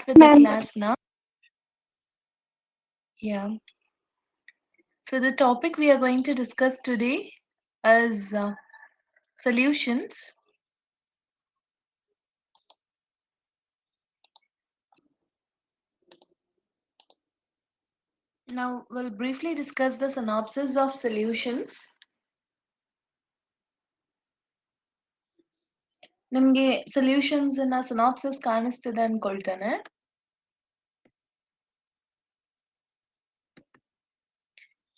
with the Ma'am, class now. Yeah. So the topic we are going to discuss today is solutions. Now we'll briefly discuss the synopsis of solutions. ನಿಮ್ಗೆ solutions ನ synopsis ಕಾಣಿಸ್ತಿದೆ ಅನ್ಕೊಳ್ತೇನೆ.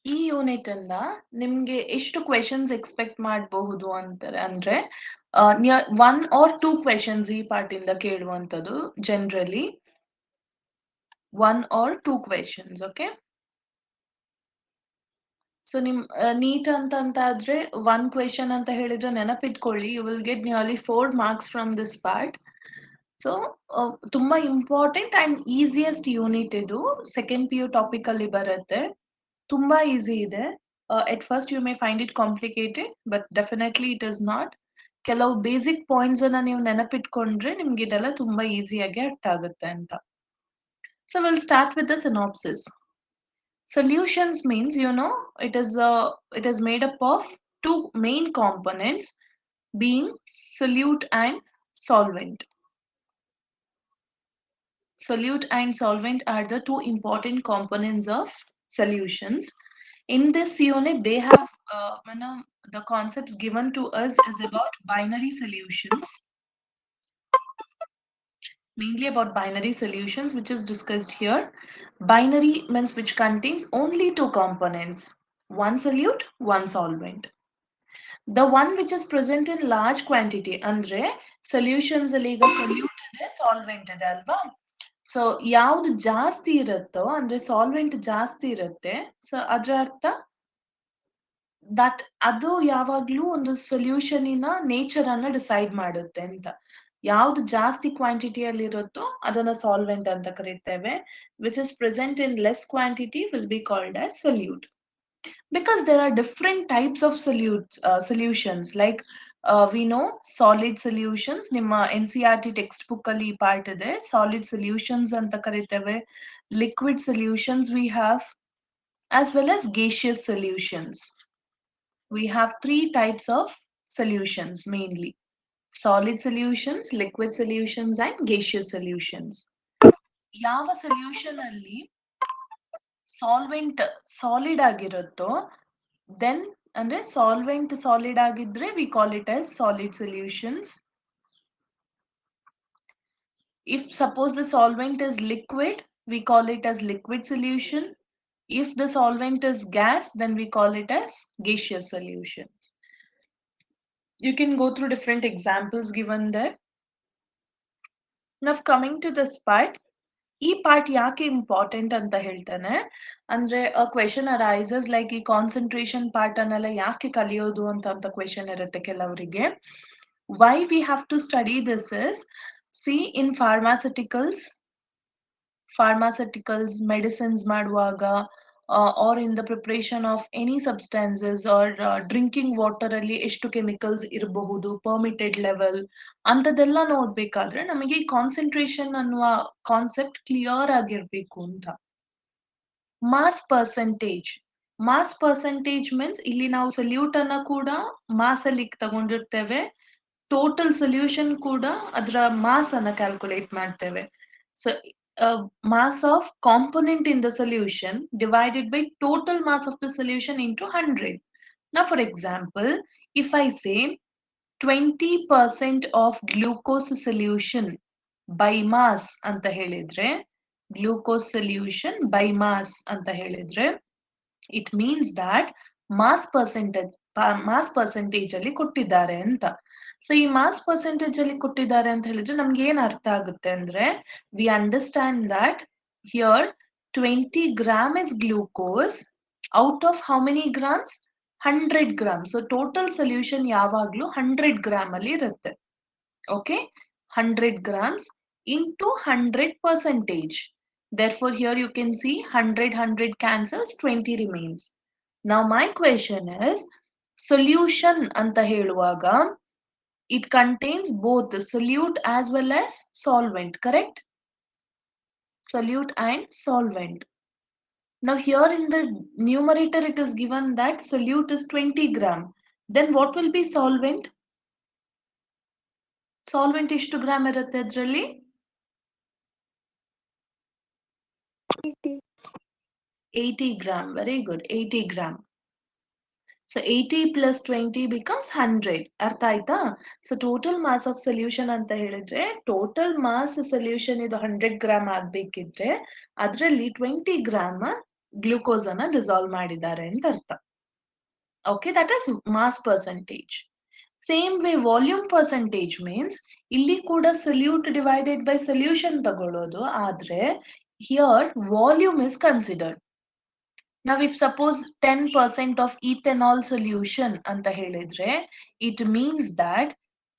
ಈ unit ಇಂದ ನಿಮ್ಗೆ ಎಷ್ಟು questions expect ಮಾಡಬಹುದು ಅಂತಾರೆ ಅಂದ್ರೆ 1 or 2 ಕ್ವೆಶನ್ಸ್ ಈ ಪಾರ್ಟ್ ಇಂದ ಕೇಳುವಂತದ್ದು generally 1 or 2 questions. Okay, so ನಿಮ್ ನೀಟ್ ಅಂತಾದ್ರೆ 1 ಕ್ವೆಶನ್ ಅಂತ ಹೇಳಿದ್ರೆ ನೆನಪಿಟ್ಕೊಳ್ಳಿ, you will get nearly 4 marks from this part. So ತುಂಬಾ ಇಂಪಾರ್ಟೆಂಟ್ ಅಂಡ್ ಈಸಿಯೆಸ್ಟ್ ಯೂನಿಟ್ ಇದು. ಸೆಕೆಂಡ್ PU ಟಾಪಿಕ್ ಅಲ್ಲಿ ಬರುತ್ತೆ. ತುಂಬಾ ಈಸಿ ಇದೆ. At first you may find it complicated, but definitely it is not. ಕೆಲವು ಬೇಸಿಕ್ ಪಾಯಿಂಟ್ಸ್ ಅನ್ನ ನೀವು ನೆನಪಿಟ್ಕೊಂಡ್ರೆ ನಿಮ್ಗೆ ಇದೆಲ್ಲ ತುಂಬಾ ಈಸಿಯಾಗಿ ಅರ್ಥ ಆಗುತ್ತೆ ಅಂತ. So will start with the synopsis. Solutions means, it is made up of two main components, being solute and solvent. Solute and solvent are the two important components of solutions. In this unit, they have the concepts given to us is about binary solutions, mainly about binary solutions, which is discussed here. Binary means which contains only two components, one solute, one solvent. The one which is present in large quantity, andre solutions ಅಲ್ಲಿ ಈಗ solute ಇದೆ, solvent ಇದೆ ಅಲ್ವಾ? So ಯಾವ್ದು ಜಾಸ್ತಿ ಇರುತ್ತೋ ಅಂದ್ರೆ solvent ಜಾಸ್ತಿ ಇರುತ್ತೆ, ಸೊ ಅದರ ಅರ್ಥ ದಟ್ ಅದು ಯಾವಾಗ್ಲೂ ಒಂದು ಸೊಲ್ಯೂಷನಿನ ನೇಚರ್ ಅನ್ನ ಡಿಸೈಡ್ ಮಾಡುತ್ತೆ ಅಂತ. ಯಾವ್ದು ಜಾಸ್ತಿ ಕ್ವಾಂಟಿಟಿಯಲ್ಲಿ ಇರುತ್ತೋ ಅದನ್ನ ಸಾಲ್ವೆಂಟ್ ಅಂತ ಕರೀತೇವೆ. Which is present in less quantity will be called as solute. Because there are different types of solutions, like we know solid solutions. ನಿಮ್ಮ NCERT textbook ಅಲ್ಲಿ ಈ part ಇದೆ, solid solutions ಅಂತ ಕರೀತೇವೆ. Liquid solutions we have, as well as gaseous solutions. We have three types of solutions mainly: solid solutions, liquid solutions and gaseous solutions. ಯಾವ solution ಅಲ್ಲಿ solvent solid ಆಗಿರುತ್ತೋ then ಅಂದ್ರೆ solvent solid ಆಗಿದ್ರೆ we call it as solid solutions. If suppose the solvent is liquid, we call it as liquid solution. If the solvent is gas, then we call it as gaseous solutions. You can go through different examples given there. Now coming to this part, ಈ part ಯಾಕೆ important ಅಂತ ಹೇಳ್ತಾನೆ ಅಂದ್ರೆ question arises like ಈ concentration part ಅನ್ನೆಲ್ಲ ಯಾಕೆ ಕಲಿಯೋದು ಅಂತ ಕ್ವೆಶನ್ ಇರುತ್ತೆ ಕೆಲವರಿಗೆ. Why we have to study this is, see in pharmaceuticals medicines ಮಾಡುವಾಗ or in the preparation of any substances or drinking water ಅಲ್ಲಿ ಎಷ್ಟು ಕೆಮಿಕಲ್ಸ್ ಇರಬಹುದು, ಪರ್ಮಿಟೆಡ್ ಲೆವೆಲ್ ಅಂತದೆಲ್ಲ ನೋಡ್ಬೇಕಾದ್ರೆ ನಮಗೆ ಕಾನ್ಸಂಟ್ರೇಷನ್ ಅನ್ನುವ ಕಾನ್ಸೆಪ್ಟ್ ಕ್ಲಿಯರ್ ಆಗಿರ್ಬೇಕು ಅಂತ. ಮಾಸ್ ಪರ್ಸೆಂಟೇಜ್ ಮೀನ್ಸ್ ಇಲ್ಲಿ ನಾವು ಸೊಲ್ಯೂಟ್ ಅನ್ನ ಕೂಡ ಮಾಸ್ ಅಲ್ಲಿ ತಗೊಂಡಿರ್ತೇವೆ, ಟೋಟಲ್ ಸೊಲ್ಯೂಷನ್ ಕೂಡ ಅದರ ಮಾಸ್ ಅನ್ನ ಕ್ಯಾಲ್ಕುಲೇಟ್ ಮಾಡ್ತೇವೆ. So mass of component in the solution divided by total mass of the solution into 100. Now for example, if I say 20% of glucose solution by mass anta helidre, glucose solution by mass anta helidre, it means that mass percentage ಅಲ್ಲಿ ಕೊಟ್ಟಿದ್ದಾರೆ ಅಂತ. So ಈ mass percentage ಅಲ್ಲಿ ಕೊಟ್ಟಿದ್ದಾರೆ ಅಂತ ಹೇಳಿದ್ರೆ ನಮ್ಗೆ ಏನ್ ಅರ್ಥ ಆಗುತ್ತೆ ಅಂದ್ರೆ, we understand that here 20 gram is glucose out of how many grams, 100 gram. So total solution ಯಾವಾಗ್ಲೂ 100 ಗ್ರಾಮ್ ಅಲ್ಲಿ ಇರುತ್ತೆ. Okay, 100 grams into 100%. Therefore, here you can see 100 cancels, 20 remains. Now my question is, solution anta heluvaga it contains both the solute as well as solvent, correct? solute and solvent. Now here in the numerator it is given that solute is 20 gram. Then what will be solvent? Solvent ಎಷ್ಟು gram ಇರುತ್ತೆ ಅದರಲ್ಲಿ? 80 gram. Very good. 80 gram. So 80 plus 20 becomes 100. ಅರ್ಥ ಆಯ್ತಾ? So total mass of solution ಅಂತ ಹೇಳಿದ್ರೆ total mass solution ಇದು 100 gram ಆಗ್ಬೇಕಿದ್ರೆ ಅದರಲ್ಲಿ 20 gram glucose ಅನ್ನ ಡಿಸಾಲ್ವ್ ಮಾಡಿದ್ದಾರೆ ಅಂತ ಅರ್ಥ. Okay, that is mass percentage. Same way volume percentage means ಇಲ್ಲಿ ಕೂಡ solute divided by solution ತಗೊಳ್ಳೋದು ಆದ್ರೆ here volume is considered. Now if suppose 10% of ethanol solution anta helidre, it means that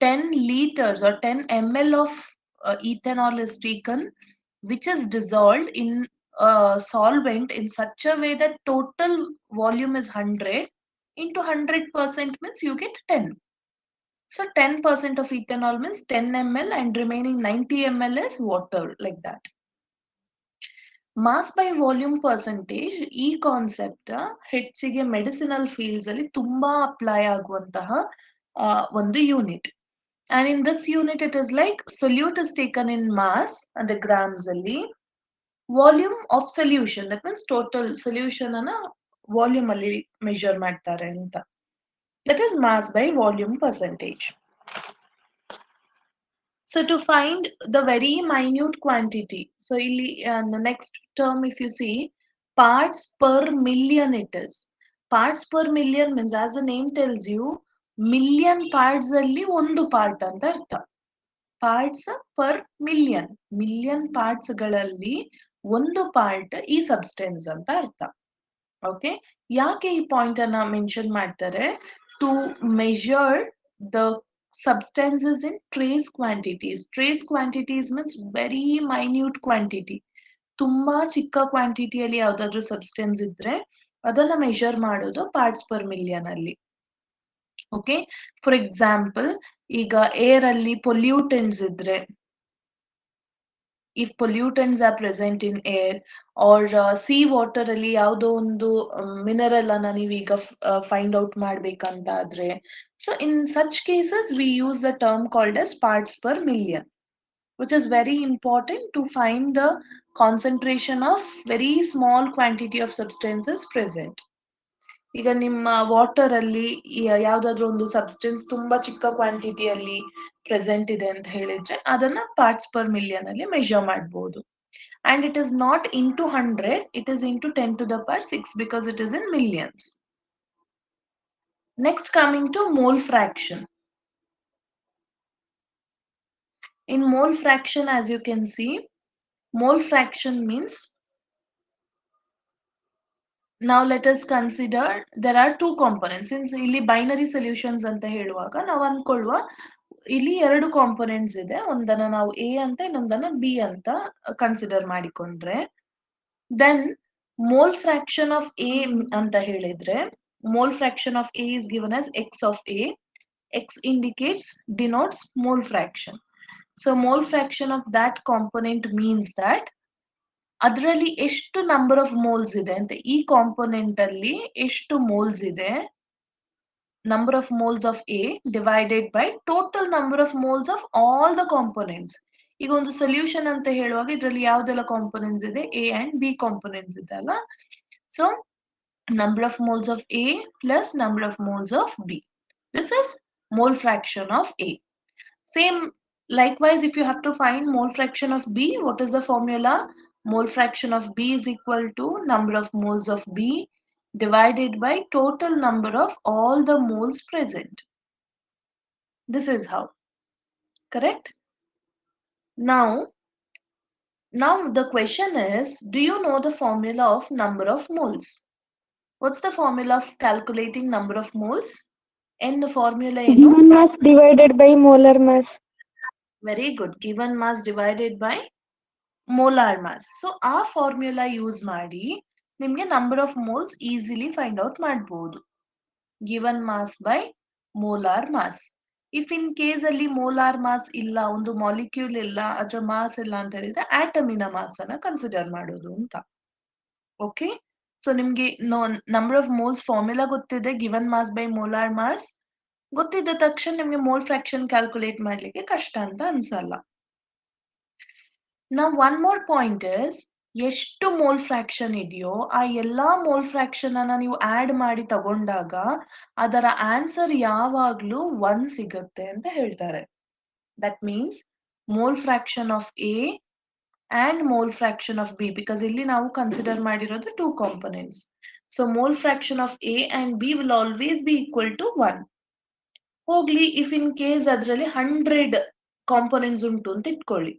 10 liters or 10 ml of ethanol is taken which is dissolved in a solvent in such a way that total volume is 100 into 100% means you get 10. So 10% of ethanol means 10 ml and remaining 90 ml is water, like that. Mass by volume percentage ಈ concept ಹೆಚ್ಚಿಗೆ medicinal fields ಅಲ್ಲಿ ತುಂಬಾ apply ಆಗುವಂತಹ ಒಂದು unit. And in this unit it is like solute is taken in mass ಅಂದ್ರೆ grams ಅಲ್ಲಿ, volume of solution that means total solution ಅನ್ನ volume ಅಲ್ಲಿ ಮೆಜರ್ ಮಾಡ್ತಾರೆ ಅಂತ. That is mass by volume percentage. So to find the very minute quantity, so the next term if you see, parts per million it is. Parts per million means as the name tells you, million parts alli ಒಂದು part ಅಂತ ಅರ್ಥ. Parts per million, million parts ಗಳಲ್ಲಿ ಒಂದು part ಈ substance ಅಂತ ಅರ್ಥ. Okay, ಯಾಕೆ ಈ ಪಾಯಿಂಟ್ ಅನ್ನ ಮೆನ್ಷನ್ ಮಾಡ್ತಾರೆ? To measure the substances in trace quantities. Trace quantities means very minute quantity. ತುಂಬಾ ಚಿಕ್ಕ ಕ್ವಾಂಟಿಟಿಯಲ್ಲಿ ಯಾವ್ದಾದ್ರು ಸಬ್ಸ್ಟೆನ್ಸ್ ಇದ್ರೆ ಅದನ್ನ ಮೆಜರ್ ಮಾಡೋದು ಪಾರ್ಟ್ಸ್ ಪರ್ ಮಿಲಿಯನ್ ಅಲ್ಲಿ. ಓಕೆ, ಫಾರ್ ಎಕ್ಸಾಂಪಲ್ ಈಗ ಏರ್ ಅಲ್ಲಿ ಪೊಲ್ಯೂಟೆಂಟ್ಸ್ ಇದ್ರೆ, if pollutants are present in air or sea water ಅಲ್ಲಿ ಯಾವುದೋ ಒಂದು ಮಿನರಲ್ ಅನ್ನ ನೀವೀಗ ಫೈಂಡ್ ಔಟ್ ಮಾಡ್ಬೇಕಂತಾದ್ರೆ, so in such cases we use the term called as parts per million, which is very important to find the concentration of very small quantity of substances present. ಈಗ ನಿಮ್ಮ water ಅಲ್ಲಿ ಯಾವ್ದಾದ್ರು ಒಂದು substance ತುಂಬಾ ಚಿಕ್ಕ ಕ್ವಾಂಟಿಟಿಯಲ್ಲಿ present ಇದೆ ಅಂತ ಹೇಳಿದ್ರೆ ಅದನ್ನ ಪಾರ್ಟ್ಸ್ ಪರ್ ಮಿಲಿಯನ್ ಅಲ್ಲಿ ಮೆಜರ್ ಮಾಡಬಹುದು. And it is not into 100, it is into 10 to the power 6 because it is in millions. Next, coming to mole fraction. In mole fraction, as you can see, mole fraction means, now let us consider there are two components. Since ಇಲ್ಲಿ binary solutions ಅಂತ ಹೇಳುವಾಗ ನಾವು ಅನ್ಕೊಳ್ಳುವ ಇಲ್ಲಿ ಎರಡು components ಇದೆ, ಒಂದನ್ನ ನಾವು A ಅಂತ ಇನ್ನೊಂದನ್ನ ಬಿ ಅಂತ ಕನ್ಸಿಡರ್ ಮಾಡಿಕೊಂಡ್ರೆ, then mole fraction of A ಅಂತ ಹೇಳಿದ್ರೆ mole fraction of A is given as x of A. X indicates, denotes mole fraction. So mole fraction of that component means that ಅದರಲ್ಲಿ ಎಷ್ಟು number of moles ಇದೆ ಅಂತ, ಈ component ಅಲ್ಲಿ ಎಷ್ಟು moles ಇದೆ, number of moles of A divided by total number of moles of all the components. ಈಗ ಒಂದು ಸೊಲ್ಯೂಷನ್ ಅಂತ ಹೇಳುವಾಗ ಇದರಲ್ಲಿ ಯಾವ್ದೆಲ್ಲ ಕಾಂಪೊನೆಂಟ್ಸ್ ಇದೆ, A and B ಕಾಂಪೊನೆಂಟ್ಸ್ ಇದೆ ಅಲ್ಲ. So number of moles of A plus number of moles of B. This is mole fraction of A. Same, likewise, if you have to find mole fraction of B, what is the formula? Mole fraction of B is equal to number of moles of B divided by total number of all the moles present. This is how. Correct? Now the question is, do you know the formula of number of moles? What's the formula of calculating number of moles? In the formula, given mass divided by molar mass. Very good. Given mass divided by molar mass. So our formula use ಮಾಡಿ ನಿಮಗೆ number of moles easily find out ಮಾಡಬಹುದು. Given mass by molar mass. If in case ಅಲ್ಲಿ molar mass ಇಲ್ಲ, ಒಂದು molecule ಇಲ್ಲ ಅಥವಾ mass ಇಲ್ಲ ಅಂತ ಹೇಳಿದ್ರೆ ಆಟಮಿನ ಮಾಸ್ ಅನ್ನ ಕನ್ಸಿಡರ್ ಮಾಡೋದು ಅಂತ. ಓಕೆ, ಸೊ ನಿಮ್ಗೆ ನಂಬರ್ ಆಫ್ ಮೋಲ್ಸ್ ಫಾರ್ಮುಲಾ ಗೊತ್ತಿದೆ, given mass by molar mass ಗೊತ್ತಿದ್ದ ತಕ್ಷಣ ನಿಮ್ಗೆ ಮೋಲ್ ಫ್ರಾಕ್ಷನ್ ಕ್ಯಾಲ್ಕುಲೇಟ್ ಮಾಡ್ಲಿಕ್ಕೆ ಕಷ್ಟ ಅಂತ ಅನ್ಸಲ್ಲ. ನಾವು ಒನ್ ಮೋರ್ ಪಾಯಿಂಟ್ ಇಸ್, ಎಷ್ಟು ಮೋಲ್ ಫ್ರಾಕ್ಷನ್ ಇದೆಯೋ ಆ ಎಲ್ಲಾ ಮೋಲ್ ಫ್ರಾಕ್ಷನ್ ಅನ್ನ ನೀವು ಆಡ್ ಮಾಡಿ ತಗೊಂಡಾಗ ಅದರ ಆನ್ಸರ್ ಯಾವಾಗ್ಲೂ 1 ಸಿಗುತ್ತೆ ಅಂತ ಹೇಳ್ತಾರೆ. That means mole fraction of A and mole fraction of B, because ಇಲ್ಲಿ ನಾವು ಕನ್ಸಿಡರ್ ಮಾಡಿರೋದು 2 components. So mole fraction of A and B will always be equal to 1. ಹೋಗ್ಲಿ, ಇಫ್ ಇನ್ ಕೇಸ್ ಅದರಲ್ಲಿ 100 ಕಾಂಪೊನೆಂಟ್ಸ್ ಉಂಟು ಅಂತ ಇಟ್ಕೊಳ್ಳಿ,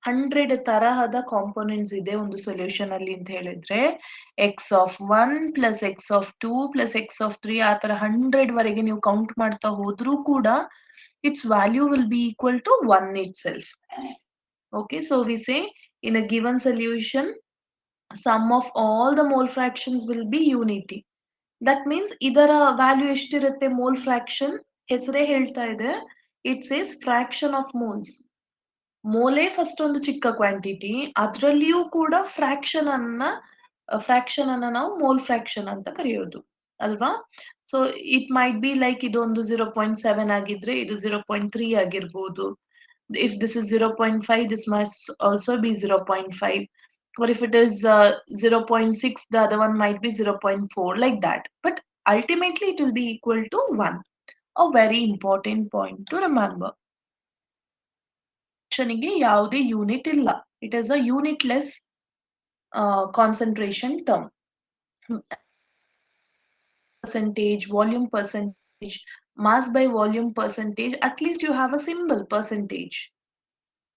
100 ತರಹದ ಕಾಂಪೊನೆಂಟ್ಸ್ ಇದೆ ಒಂದು ಸೊಲ್ಯೂಷನ್ ಅಲ್ಲಿ ಅಂತ ಹೇಳಿದ್ರೆ X of 1 plus X of 2 plus X of 3 ಆ ತರ 100 ವರೆಗೆ ನೀವು ಕೌಂಟ್ ಮಾಡ್ತಾ ಹೋದ್ರೂ ಕೂಡ its value will be equal to 1 itself. Okay, so we say in a given solution sum of all the mole fractions will be unity. That means ಇದರ value ಎಷ್ಟಿರುತ್ತೆ mole fraction, ಹೆಸರೇ ಹೇಳ್ತಾ ಇದೆ, it says fraction of moles. Mole first ಒಂದು ಚಿಕ್ಕ quantity, ಅದರಲ್ಲಿಯೂ ಕೂಡ fraction ಅನ್ನ ನಾವು ಮೋಲ್ ಫ್ರಾಕ್ಷನ್ ಅಂತ ಕರೆಯೋದು ಅಲ್ವಾ. So it might be like ಇದೊಂದು 0.7 ಆಗಿದ್ರೆ ಇದು 0.3 ಆಗಿರ್ಬೋದು. If this is 0.5, this must also be 0.5. Or if it is 0.6, the other one might be 0.4, like that. But ultimately, it will be equal to 1. A very important point to remember. Fractionಗೆ ಯಾವುದೇ unit ಇಲ್ಲ. It is a unitless concentration term. Percentage, volume percentage, mass by volume percentage, at least you have a symbol percentage,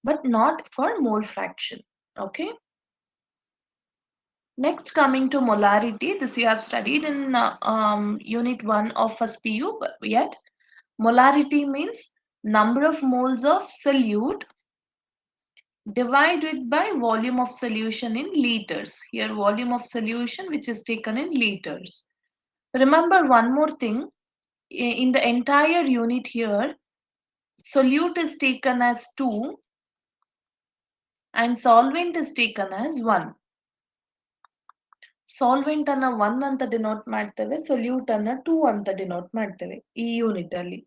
but not for mole fraction. Okay. Next, coming to molarity, this you have studied in unit 1 of first PU, but yet molarity means number of moles of solute divided by volume of solution in liters. Here volume of solution which is taken in liters. Remember one more thing, in the entire unit here solute is taken as 2 and solvent is taken as 1. Solvent ಅನ್ನ 1 ಅಂತ denote ಮಾಡ್ತೇವೆ, solute ಅನ್ನ 2 ಅಂತ denote ಮಾಡ್ತೇವೆ ಈ unit ಅಲ್ಲಿ.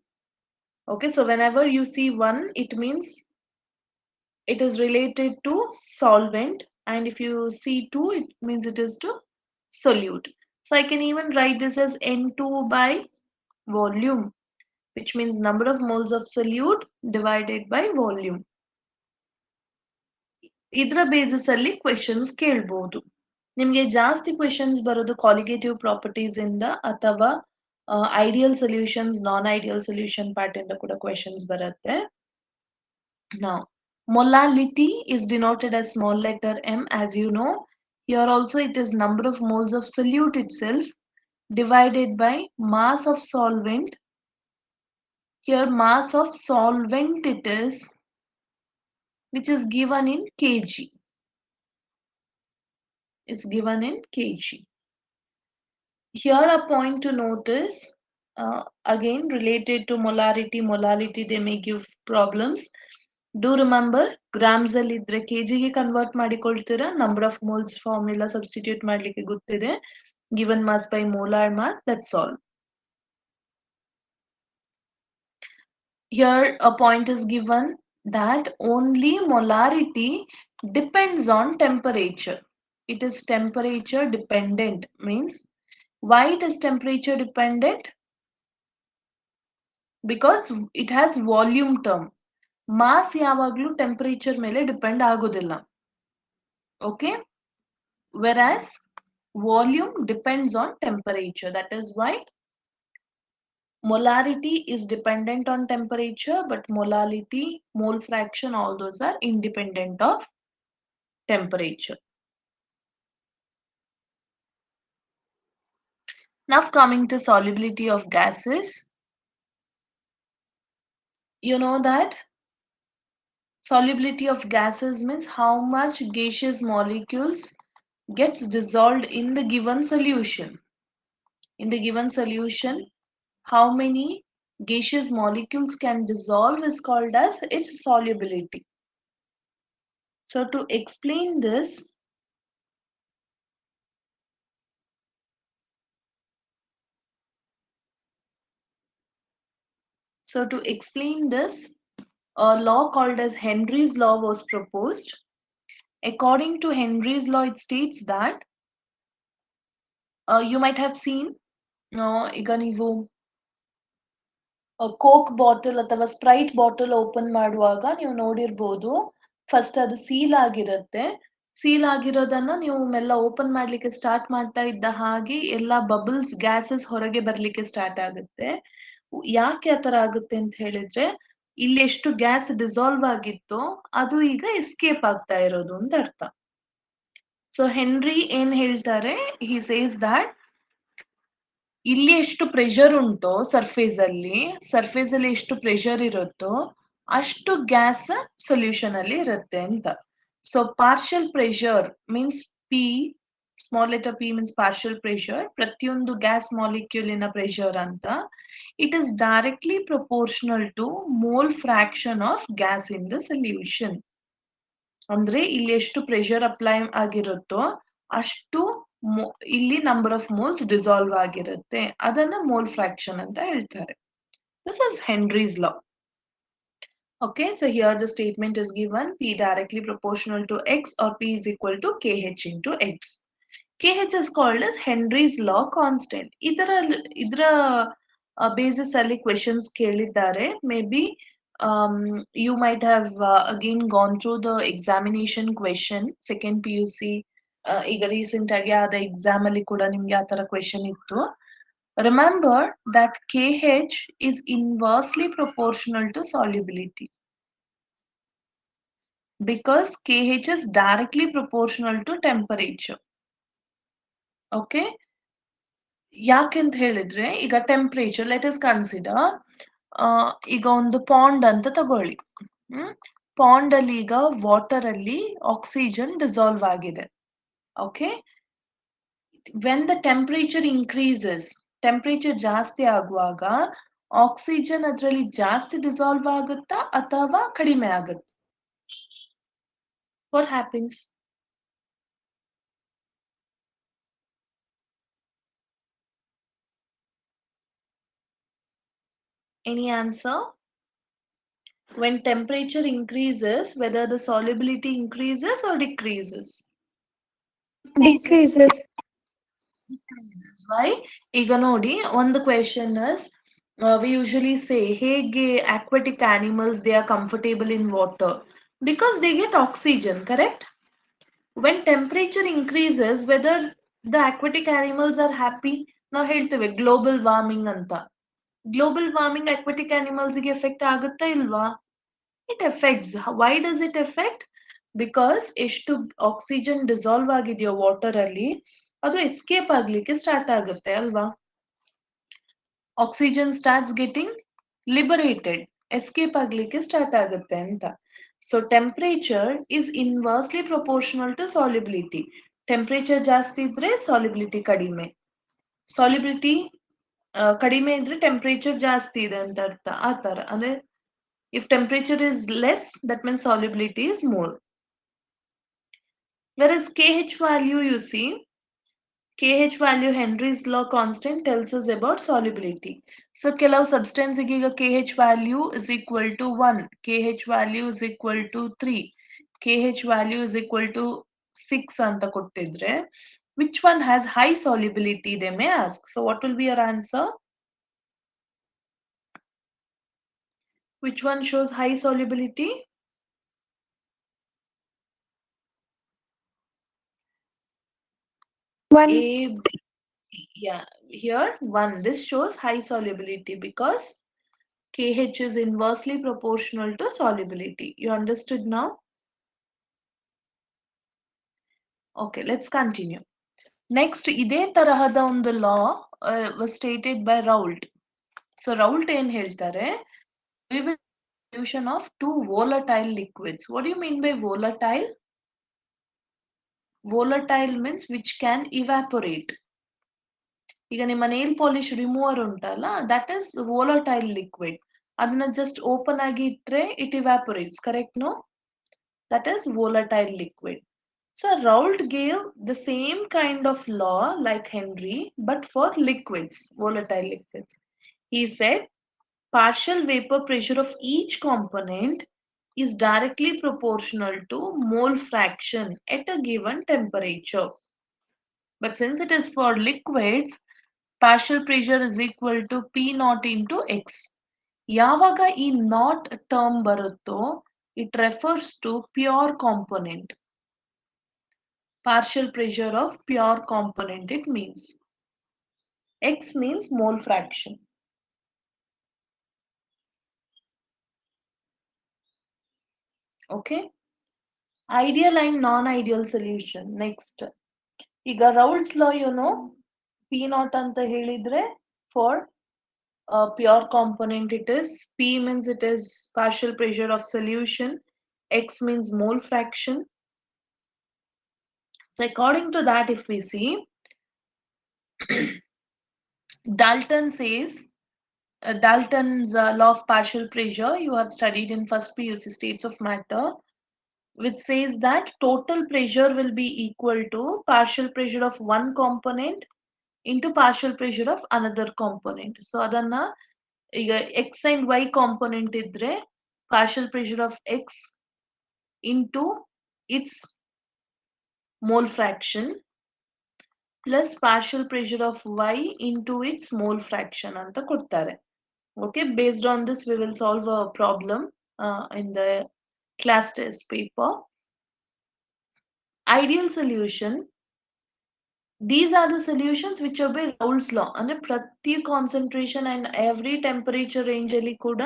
Okay, so whenever U C 1 it means it is related to solvent, and if you see 2 it means it is to solute. So I can even write this as N2 by volume, which means number of moles of solute divided by volume. ಇದರ basis ಅಲ್ಲಿ questions ಕೇಳಬಹುದು. ನಿಮ್ಗೆ ಜಾಸ್ತಿ questions ಬರೋದು colligative properties ಇಂದ ಅಥವಾ ideal solutions, ನಾನ್ ideal solution part ಇಂದ ಕೂಡ ಕ್ವೆಶನ್ಸ್ ಬರುತ್ತೆ. Now, molality is denoted as small letter m, as you know. Here also it is number of moles of solute itself divided by mass of solvent. Here mass of solvent it is, which is given in kg. It's given in kg. Here a point to notice, again related to molarity, molality, they may give problems. Do remember grams ಅಲ್ಲಿ ಇದ್ರೆ kg convert ಮಾಡಿಕೊಳ್ತೀರಾ, number of moles formula substitute ಮಾಡ್ಲಿಕ್ಕೆ ಗೊತ್ತಿದೆ, given mass by molar mass, that's all. Here a point is given that only molarity depends on temperature. It is temperature dependent, means why it is temperature dependent? Because it has volume term. Mass ಯಾವಾಗಲೂ temperature ಮೇಲೆ depend ಆಗೋದಿಲ್ಲ. Okay, whereas volume depends on temperature. That is why molarity is dependent on temperature, but molality, mole fraction, all those are independent of temperature. Now coming to solubility of gases, you know that solubility of gases means how much gaseous molecules gets dissolved in the given solution. In the given solution, how many gaseous molecules can dissolve is called as its solubility. So to explain this, a law called as Henry's law was proposed. According to Henry's law, it states that you might have seen, ಈಗ ನೀವು coke bottle ಅಥವಾ Sprite bottle open ಮಾಡುವಾಗ ನೀವು ನೋಡಿರ್ಬೋದು, first ಅದು seal ಆಗಿರುತ್ತೆ. Seal ಆಗಿರೋದನ್ನ ನೀವು ಮೆಲ್ಲ ಓಪನ್ ಮಾಡ್ಲಿಕ್ಕೆ ಸ್ಟಾರ್ಟ್ ಮಾಡ್ತಾ ಇದ್ದ ಹಾಗೆ ಎಲ್ಲ ಬಬಲ್ಸ್ ಗ್ಯಾಸಸ್ ಹೊರಗೆ ಬರ್ಲಿಕ್ಕೆ ಸ್ಟಾರ್ಟ್ ಆಗುತ್ತೆ. ಯಾಕೆ ಆತರ ಆಗುತ್ತೆ ಅಂತ ಹೇಳಿದ್ರೆ, ಇಲ್ಲಿ ಎಷ್ಟು ಗ್ಯಾಸ್ ಡಿಸಾಲ್ವ್ ಆಗಿತ್ತೋ ಅದು ಈಗ ಎಸ್ಕೇಪ್ ಆಗ್ತಾ ಇರೋದು ಅಂತ ಅರ್ಥ. ಸೊ ಹೆನ್ರಿ ಏನ್ ಹೇಳ್ತಾರೆ, ಹಿ ಸೇಸ್ ದಟ್ ಇಲ್ಲಿ ಎಷ್ಟು ಪ್ರೆಷರ್ ಉಂಟೋ ಸರ್ಫೇಸ್ ಅಲ್ಲಿ ಎಷ್ಟು ಪ್ರೆಷರ್ ಇರುತ್ತೋ ಅಷ್ಟು ಗ್ಯಾಸ್ ಸೊಲ್ಯೂಷನ್ ಅಲ್ಲಿ ಇರುತ್ತೆ ಅಂತ. So partial pressure means P, small letter P means partial pressure, ಪ್ರತಿಯೊಂದು ಗ್ಯಾಸ್ ಮಾಲಿಕ್ಯೂಲಿನ ಪ್ರೆಷರ್ ಅಂತ. It is directly proportional to mole fraction of gas in the solution. ಅಂದ್ರೆ ಇಲ್ಲಿ ಎಷ್ಟು ಪ್ರೆಷರ್ ಅಪ್ಲೈ ಆಗಿರುತ್ತೋ ಅಷ್ಟು ಇಲ್ಲಿ ನಂಬರ್ ಆಫ್ ಮೋಲ್ಸ್ ಡಿಸಾಲ್ವ್ ಆಗಿರುತ್ತೆ, ಅದನ್ನ ಮೋಲ್ ಫ್ರಾಕ್ಷನ್ ಅಂತ ಹೇಳ್ತಾರೆ. This is Henry's law. Okay, so here the statement is given: P directly proportional to X or P is equal to KH into X. KH is called as Henry's law constant. ಇದರ basis ಅಲ್ಲಿ questions ಕೇಳಿದ್ದಾರೆ. Maybe you might have again gone through the examination question, second PUC. ಈಗ recent ಆಗಿ ಆದ exam ಅಲ್ಲಿ ಕೂಡ ನಿಮ್ಗೆ ಆ ತರ ಕ್ವೆಶನ್ ಇತ್ತು. Remember that KH is inversely proportional to solubility because KH is directly proportional to temperature. Okay? ಯಾಕೆಂತ ಹೇಳಿದ್ರೆ, ಈಗ ಟೆಂಪರೇಚರ್ ಲೆಟ್ ಅಸ್ ಕನ್ಸಿಡರ್, ಈಗ ಒಂದು ಪಾಂಡ್ ಅಂತ ತಗೊಳ್ಳಿ. ಪಾಂಡ್ ಅಲ್ಲಿ ಈಗ ವಾಟರ್ ಅಲ್ಲಿ ಆಕ್ಸಿಜನ್ ಡಿಸಾಲ್ವ್ ಆಗಿದೆ. Okay, when the temperature increases, temperature ಜಾಸ್ತಿ ಆಗುವಾಗ ಆಕ್ಸಿಜನ್ ಅದರಲ್ಲಿ ಜಾಸ್ತಿ ಡಿಸಾಲ್ವ್ ಆಗುತ್ತಾ ಅಥವಾ ಕಡಿಮೆ ಆಗುತ್ತಾ? What happens? Any answer? When temperature increases, whether the solubility increases or decreases? Decreases. Decreases. Why? ಈಗ ನೋಡಿ, ಒಂದು question is, we usually say, ಹೇಗೆ aquatic animals they are comfortable in water? Because they get oxygen, correct? When temperature increases, whether the aquatic animals are happy? ನಾವು ಹೇಳ್ತೇವೆ global warming ಅಂತ. Global warming aquatic animals ಗೆ effect ಆಗುತ್ತಾ ಇಲ್ವಾ? It affects. Why does it affect? Because ಎಷ್ಟು oxygen dissolve ಆಗಿದೆಯೋ water ಅಲ್ಲಿ ಅದು ಎಸ್ಕೇಪ್ ಆಗ್ಲಿಕ್ಕೆ ಸ್ಟಾರ್ಟ್ ಆಗುತ್ತೆ ಅಲ್ವಾ? Oxygen starts getting liberated, escape ಆಗ್ಲಿಕ್ಕೆ ಸ್ಟಾರ್ಟ್ ಆಗುತ್ತೆ ಅಂತ. So temperature is inversely proportional to solubility. Temperature ಜಾಸ್ತಿ ಇದ್ರೆ ಸಾಲ್ಯುಬಿಲಿಟಿ ಕಡಿಮೆ, ಸಾಲ್ಯುಬಿಲಿಟಿ ಕಡಿಮೆ ಇದ್ರೆ ಟೆಂಪರೇಚರ್ ಜಾಸ್ತಿ ಇದೆ ಅಂತ ಅರ್ಥ. ಆ ತರ ಅಂದ್ರೆ if temperature is less, that means solubility is more. Whereas KH value, you see, KH value, Henry's law constant tells us about solubility. So ಕೆಲವು substance ಈಗ KH value is equal to 1, KH value is equal to 3, KH value is equal to 6 ಅಂತ ಕೊಟ್ಟಿದ್ರೆ, which one has high solubility, they may ask. So what will be your answer? Which one shows high solubility? One. A, B, C. Yeah, here 1. This shows high solubility because KH is inversely proportional to solubility. You understood now? Okay, let's continue. Next, ಇದೇ ತರಹದ ಒಂದು law was stated by Raoult. So Raoult ಏನ್ ಹೇಳ್ತಾರೆ? We will solution of two volatile liquids. What do you mean by volatile? Volatile means which can evaporate. ಈಗ ನಿಮ್ಮ nail polish remover ಉಂಟಲ್ಲ, that is volatile liquid. ಅದನ್ನ just open ಆಗಿ ಇಟ್ರೆ it evaporates, correct? No, that is volatile liquid. So Raoult gave the same kind of law like Henry, but for liquids, volatile liquids. He said partial vapor pressure of each component is directly proportional to mole fraction at a given temperature. But since it is for liquids, partial pressure is equal to P naught into X. Yavaga e not term barutto, it refers to pure component. Partial pressure of pure component it means. X means mole fraction. Okay. Ideal and non-ideal solution. Next. ಈಗ Raoult's law, P naught ಅಂತ ಹೇಳಿದ್ರೆ for pure component it is. P means it is partial pressure of solution. X means mole fraction. So according to that, if we see, Dalton says, Dalton's law of partial pressure you have studied in first PUC states of matter, which says that total pressure will be equal to partial pressure of one component into partial pressure of another component. So adanna ಈಗ x and y component ಇದ್ರೆ partial pressure of x into its mole fraction plus partial pressure of y into its mole fraction ಅಂತ ಕೊಡ್ತಾರೆ. Okay, based on this we will solve a problem in the class test paper. Ideal solution, these are the solutions which obey Raoult's law. ಅಂದ್ರೆ ಪ್ರತಿ concentration and every temperature range ಅಲ್ಲಿ ಕೂಡ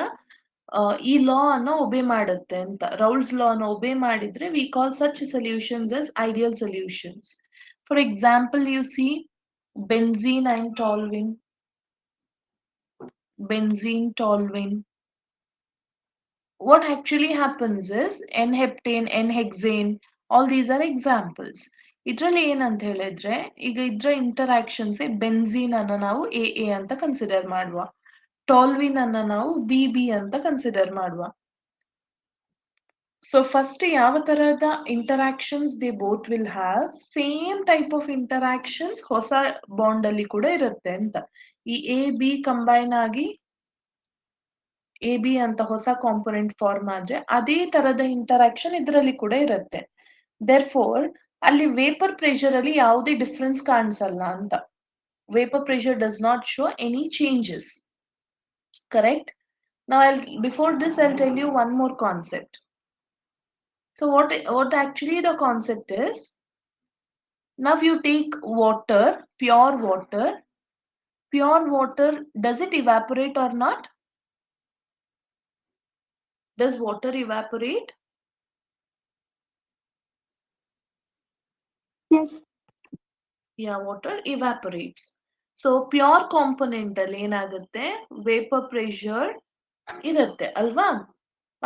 ಈ ಲಾ ಅನ್ನು ಒಬೆ ಮಾಡುತ್ತೆ ಅಂತ. ರೌಲ್ಸ್ ಲಾ ಅನ್ನು ಒಬೆ ಮಾಡಿದ್ರೆ we call such solutions as ideal solutions. For example, you see benzene and toluene, benzene, toluene. What actually happens is n-heptane, n-hexane, all these are examples. ಇದರಲ್ಲಿ ಏನಂತ ಹೇಳಿದ್ರೆ ಈಗ ಇದ್ರ ಇಂಟರಾಕ್ಷನ್ಸ್ ಬೆನ್ಝೀನ್ ಅನ್ನ ನಾವು ಎ ಎ ಅಂತ ಕನ್ಸಿಡರ್ ಮಾಡುವ, ಟಾಲ್ವಿನ್ ಅನ್ನ ನಾವು ಬಿ ಬಿ ಅಂತ ಕನ್ಸಿಡರ್ ಮಾಡುವ. ಸೊ ಫಸ್ಟ್ ಯಾವ ತರಹದ interactions they both will have same type of interactions ಹೊಸ ಬಾಂಡ್ ಅಲ್ಲಿ ಕೂಡ ಇರುತ್ತೆ ಅಂತ. ಈ ಎ ಬಿ ಕಂಬೈನ್ ಆಗಿ ಎ ಬಿ ಅಂತ ಹೊಸ ಕಾಂಪೊನೆಂಟ್ ಫಾರ್ಮ್ ಆದ್ರೆ ಅದೇ ತರದ ಇಂಟರಾಕ್ಷನ್ ಇದರಲ್ಲಿ ಕೂಡ ಇರುತ್ತೆ. ದೇರ್ಫೋರ್ ಅಲ್ಲಿ ವೇಪರ್ ಪ್ರೆಷರ್ ಅಲ್ಲಿ ಯಾವುದೇ ಡಿಫ್ರೆನ್ಸ್ ಕಾಣಿಸಲ್ಲ ಅಂತ. Vapour pressure does not show any changes. Correct? Now before this I'll tell you one more concept. So what actually the concept is, now you take water, pure water, does it evaporate or not? Does water evaporate? Yes. Yeah, water evaporates. So pure component ಅಲ್ಲಿ ಏನಾಗುತ್ತೆ, vapour pressure ಇರುತ್ತೆ ಅಲ್ವಾ?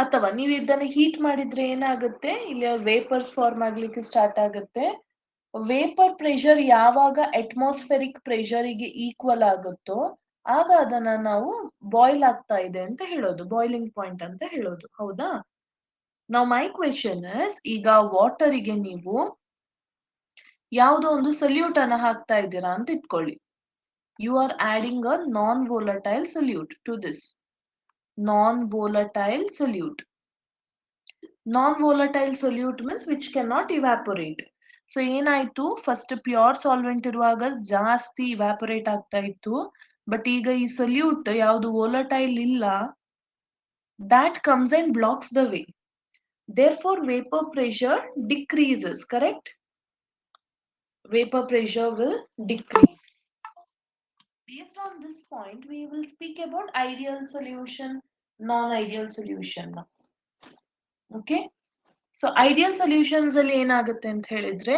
ಅಥವಾ ನೀವು ಇದನ್ನ heat ಮಾಡಿದ್ರೆ ಏನಾಗುತ್ತೆ, ಇಲ್ಲಿ ವೇಪರ್ಸ್ ಫಾರ್ಮ್ ಆಗ್ಲಿಕ್ಕೆ ಸ್ಟಾರ್ಟ್ ಆಗುತ್ತೆ. ವೇಪರ್ ಪ್ರೆಷರ್ ಯಾವಾಗ ಅಟ್ಮಾಸ್ಫೆರಿಕ್ ಪ್ರೆಷರಿಗೆ ಈಕ್ವಲ್ ಆಗುತ್ತೋ ಆಗ ಅದನ್ನ ನಾವು ಬಾಯ್ಲ್ ಆಗ್ತಾ ಇದೆ ಅಂತ ಹೇಳೋದು, ಬಾಯ್ಲಿಂಗ್ ಪಾಯಿಂಟ್ ಅಂತ ಹೇಳೋದು. ಹೌದಾ? ನಾವು ಮೈ ಕ್ವೆಶನ್ ಇಸ್, ಈಗ ವಾಟರಿಗೆ ನೀವು ಯಾವುದೋ ಒಂದು ಸೊಲ್ಯೂಟ್ ಅನ್ನ ಹಾಕ್ತಾ ಇದ್ದೀರಾ ಅಂತ ಇಟ್ಕೊಳ್ಳಿ. You are adding a non volatile solute to this. Non volatile solute. Non-volatile solute means which cannot evaporate. So ಏನಾಯ್ತು, ಫಸ್ಟ್ ಪ್ಯೂರ್ ಸಾಲ್ವೆಂಟ್ ಇರುವಾಗ ಜಾಸ್ತಿ ಇವ್ಯಾಪೊರೇಟ್ ಆಗ್ತಾ ಇತ್ತು. ಬಟ್ ಈಗ ಈ ಸೊಲ್ಯೂಟ್ ಯಾವುದು ವೋಲಟೈಲ್ ಇಲ್ಲ, that comes and blocks the way. Therefore vapor pressure decreases, correct? Vapor pressure will decrease. Based on this point we will speak about ideal solution, non-ideal solution now. Okay. So ideal solutions ಅಲ್ಲಿ ಏನಾಗುತ್ತೆ ಅಂತ ಹೇಳಿದ್ರೆ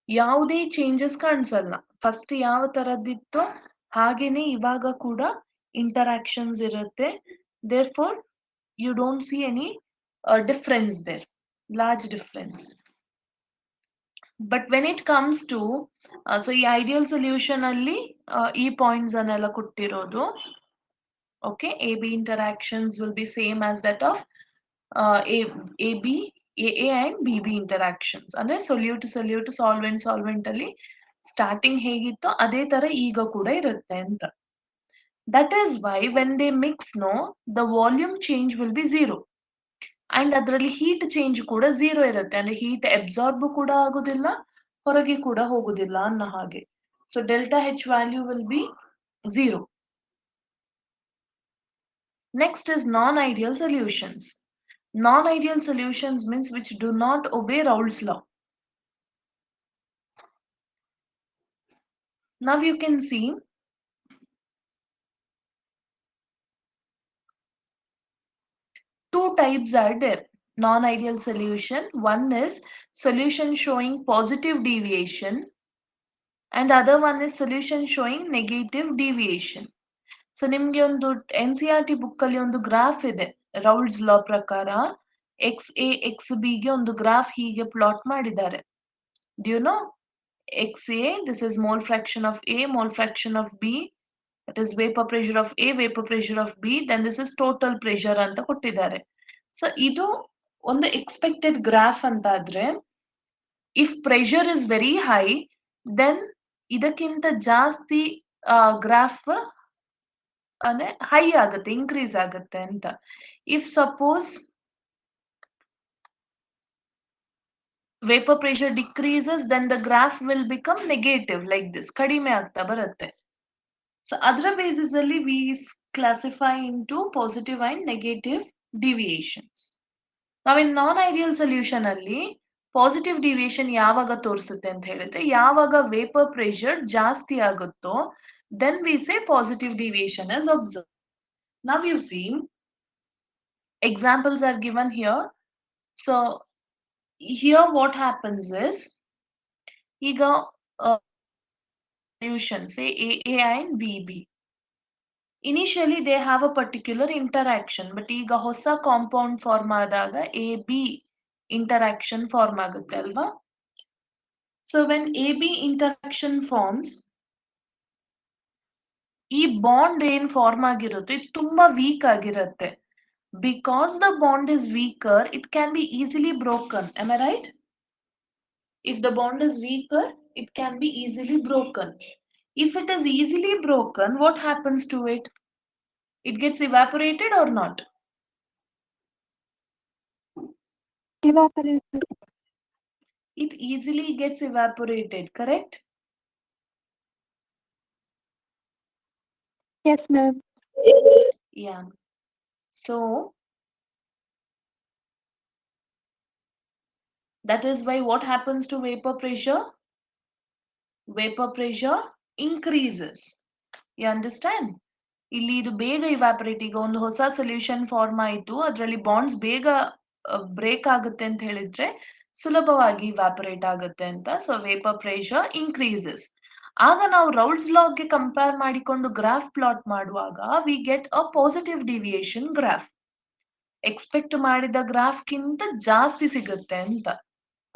ಯಾವುದೇ changes ಕಾಣಿಸಲ್ಲ. First ಯಾವ ತರದಿತ್ತೋ ಹಾಗೇನೆ ಇವಾಗ ಕೂಡ ಇಂಟರಾಕ್ಷನ್ಸ್ ಇರುತ್ತೆ. Therefore you don't see any difference there, large difference. But when it comes to so ಈ ideal solution ಅಲ್ಲಿ ಈ points ಅನ್ನೆಲ್ಲ ಕೊಟ್ಟಿರೋದು. Okay, AB interactions will be same as that of A, AB, AA and BB interactions. ಅಂದ್ರೆ solute solvent ಅಲ್ಲಿ starting ಹೇಗಿತ್ತೋ ಅದೇ ತರ ಈಗ ಕೂಡ ಇರುತ್ತೆ ಅಂತ. That is why when they mix no, the volume change will be zero. And ಅದರಲ್ಲಿ heat change ಕೂಡ ಝೀರೋ ಇರುತ್ತೆ ಅಂದ್ರೆ ಹೀಟ್ ಅಬ್ಸಾರ್ಬ್ ಕೂಡ ಆಗುದಿಲ್ಲ ಹೊರಗೆ ಕೂಡ ಹೋಗುದಿಲ್ಲ ಅನ್ನೋ ಹಾಗೆ. So delta H value will be zero. Next is non ideal solutions. Non ideal solutions means which do not ಒಬೇ Rouse law. Now you can see two types are there. Non-ideal solution. One is solution showing positive deviation and the other one is solution showing negative deviation. So ನಿಮ್ಗೆ ಒಂದು NCERT book ಅಲ್ಲಿ ಒಂದು graph ಇದೆ. ರೌಲ್ಸ್ ಲಾ ಪ್ರಕಾರ XA XB ಗೆ ಒಂದು graph ಹೀಗೆ plot ಮಾಡಿದ್ದಾರೆ. Do you know XA, this is mole fraction of A, mole fraction of B, that is vapor pressure of A, vapor pressure of B, then this is total pressure ಅಂತ ಕೊಟ್ಟಿದ್ದಾರೆ. So ಇದು ಒಂದು expected graph ಅಂತ ಆದ್ರೆ if pressure is very high then ಇದಕ್ಕಿಂತ ಜಾಸ್ತಿ graph ಅಂದ್ರೆ high ಆಗುತ್ತೆ, ಇನ್ಕ್ರೀಸ್ ಆಗುತ್ತೆ ಅಂತ. If suppose vapor pressure decreases then the graph will become negative like this, ಕಡಿಮೆ ಆಗ್ತಾ ಬರುತ್ತೆ. ಸೊ ಅದರ ಬೇಸಿಸ್ ಅಲ್ಲಿ we classify into positive and negative deviations. ನಾವು in ನಾನ್ ಐಡಿಯಲ್ ಸೊಲ್ಯೂಷನ್ ಅಲ್ಲಿ ಪಾಸಿಟಿವ್ ಡಿವಿಯೇಷನ್ ಯಾವಾಗ ತೋರಿಸುತ್ತೆ ಅಂತ ಹೇಳಿದ್ರೆ ಯಾವಾಗ ವೇಪರ್ ಪ್ರೆಷರ್ ಜಾಸ್ತಿ ಆಗುತ್ತೋ then we say positive deviation is observed. Now you see examples are given here. So here what happens is ಈಗ solution say AA and BB. Initially they have a particular interaction but ಈಗ ಹೊಸ compound form ಆದಾಗ AB interaction form ಆಗುತ್ತೆ ಅಲ್ವಾ. So when AB interaction forms ಈ bond ಏನ್ form ಆಗಿರುತ್ತೆ ಇದು ತುಂಬಾ ವೀಕ್ ಆಗಿರುತ್ತೆ. Because the bond is weaker it can be easily broken. Am I right? If the bond is weaker it can be easily broken. If it is easily broken what happens to it? It gets evaporated or not? Evaporated. It easily gets evaporated, correct? Yes, ma'am. Yeah. So that is why what happens to vapor pressure? Vapor pressure increases. You understand? ಇಲ್ಲಿ ಇದು ಬೇಗ ಇವ್ಯಾಪರೇಟ್. ಈಗ ಒಂದು ಹೊಸ solution form ಆಯಿತು ಅದರಲ್ಲಿ bonds ಬೇಗ break ಆಗುತ್ತೆ ಅಂತ ಹೇಳಿದ್ರೆ ಸುಲಭವಾಗಿ ಇವ್ಯಾಪರೇಟ್ ಆಗುತ್ತೆ ಅಂತ. So vapour pressure increases. ಆಗ ನಾವು ರೌಲ್ಸ್ ಲಾಗೆ ಕಂಪೇರ್ ಮಾಡಿಕೊಂಡು ಗ್ರಾಫ್ ಪ್ಲಾಟ್ ಮಾಡುವಾಗ we get a positive deviation graph. Expect ಮಾಡಿದ ಗ್ರಾಫ್ಗಿಂತ ಜಾಸ್ತಿ ಸಿಗುತ್ತೆ ಅಂತ.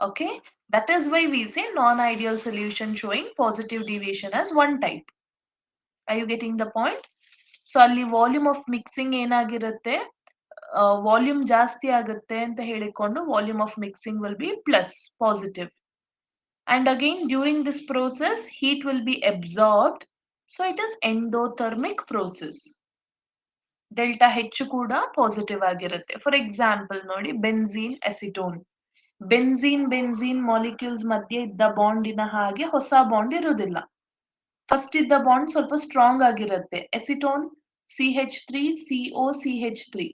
Okay, that is why we say non ideal solution showing positive deviation as one type. Are you getting the point? So ಅಲ್ಲಿ volume of mixing ಏನಾಗಿರುತ್ತೆ, volume ಜಾಸ್ತಿ ಆಗುತ್ತೆ ಅಂತ ಹೇಳಿಕೊಂಡು volume of mixing will be plus positive. And again during this process heat will be absorbed, so it is endothermic process. Delta ಹೆಚ್ಚು ಕೂಡ positive ಆಗಿರುತ್ತೆ. For example ನೋಡಿ ಬೆನ್ಝೀನ್ ಅಸಿಟೋನ್. ಬೆನ್ಝೀನ್ ಮಾಲಿಕ್ಯೂಲ್ಸ್ ಮಧ್ಯೆ ಇದ್ದ ಬಾಂಡಿನ ಹಾಗೆ ಹೊಸ ಬಾಂಡ್ ಇರುವುದಿಲ್ಲ. ಫಸ್ಟ್ ಇದ್ದ ಬಾಂಡ್ ಸ್ವಲ್ಪ ಸ್ಟ್ರಾಂಗ್ ಆಗಿರುತ್ತೆ. ಎಸಿಟೋನ್ CH3CO CH3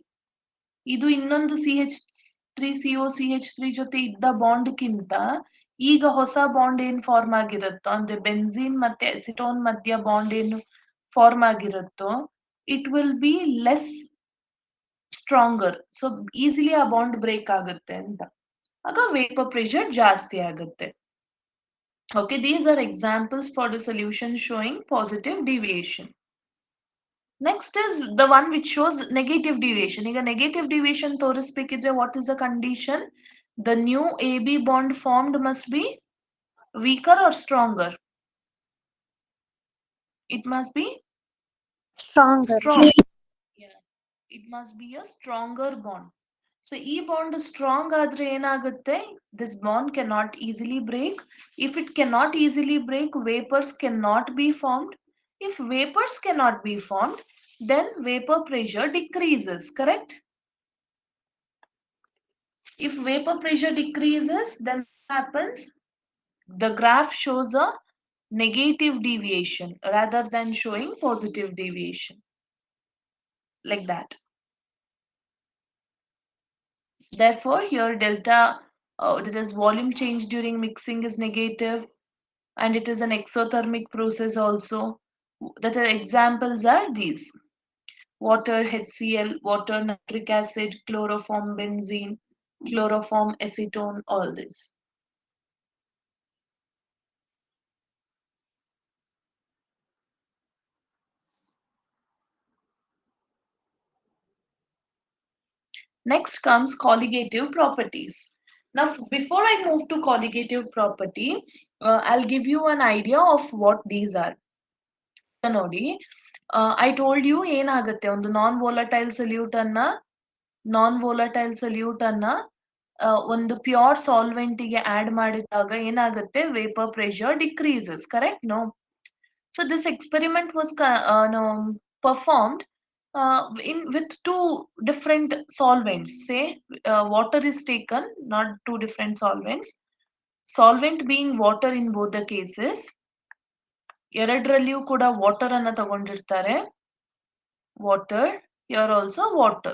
ಇದು ಇನ್ನೊಂದು CH3CO CH3 ಜೊತೆ ಇದ್ದ ಬಾಂಡ್ಗಿಂತ ಈಗ ಹೊಸ ಬಾಂಡ್ ಏನ್ ಫಾರ್ಮ್ ಆಗಿರುತ್ತೋ ಅಂದ್ರೆ ಬೆನ್ಝೀನ್ ಮತ್ತೆ ಎಸಿಟೋನ್ ಮಧ್ಯ ಬಾಂಡ್ ಏನು ಫಾರ್ಮ್ ಆಗಿರುತ್ತೋ it will be less stronger. So easily ಆ ಬಾಂಡ್ ಬ್ರೇಕ್ ಆಗುತ್ತೆ ಅಂತ. ಆಗ ವೇಪರ್ ಪ್ರೆಷರ್ ಜಾಸ್ತಿ ಆಗುತ್ತೆ. Okay, these are examples for the solution showing positive deviation. Next is the one which shows negative deviation. ಈಗ negative deviation ತೋರಿಸ್ಬೇಕಿದ್ರೆ what is the condition? The new AB bond formed must be Weaker or stronger? It must be Stronger. strong. Yeah. It must be a stronger bond. So ಈ bond strong ಆದ್ರೆ ಏನಾಗುತ್ತೆ? This bond cannot easily break. If it cannot easily break, vapors cannot be formed. If vapors cannot be formed, then vapor pressure decreases, correct? If vapor pressure decreases, then what happens? The graph shows a negative deviation rather than showing positive deviation, like that. Therefore, here delta, that is volume change during mixing, is negative, and it is an exothermic process also. That are examples are these: water HCl, water nitric acid, chloroform benzene, chloroform acetone, all this. Next comes colligative properties. Now, before I move to colligative property, I'll give you an idea of what these are. ನೋಡಿ, I told you ಏನಾಗುತ್ತೆ ಒಂದು ನಾನ್ volatile salute ಅನ್ನ ಒಂದು pure ಸಾಲ್ವೆಂಟಿಗೆ add ಮಾಡಿದಾಗ ಏನಾಗುತ್ತೆ? Vapour pressure decreases, correct? No. So this experiment was no, performed in with two different solvents. Say water is taken, not two different solvents. Solvent being water in both the cases. ಎರಡರಲ್ಲಿಯೂ ಕೂಡ water ಅನ್ನ ತಗೊಂಡಿರ್ತಾರೆ. Water, here also water.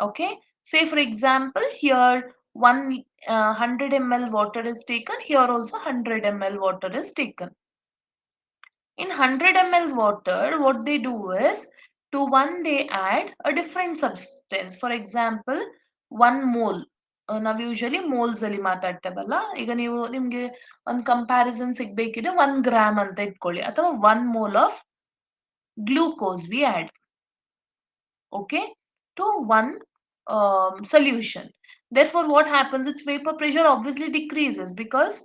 Okay. Say for example, here 100 ml water is taken. Here also 100 ml water is taken. In 100 ml water, what they do is, to one they add a different substance. For example, 1 mole. ನಾವು usually moles ಅಲ್ಲಿ ಮಾತಾಡ್ತೇವಲ್ಲ. ಈಗ ನೀವು ನಿಮ್ಗೆ ಒಂದು comparison ಸಿಗ್ಬೇಕಿದ್ರೆ 1 gram ಅಂತ ಇಟ್ಕೊಳ್ಳಿ, ಅಥವಾ 1 mole of glucose we add, okay, to one solution. Therefore, what happens? Its vapor pressure obviously decreases because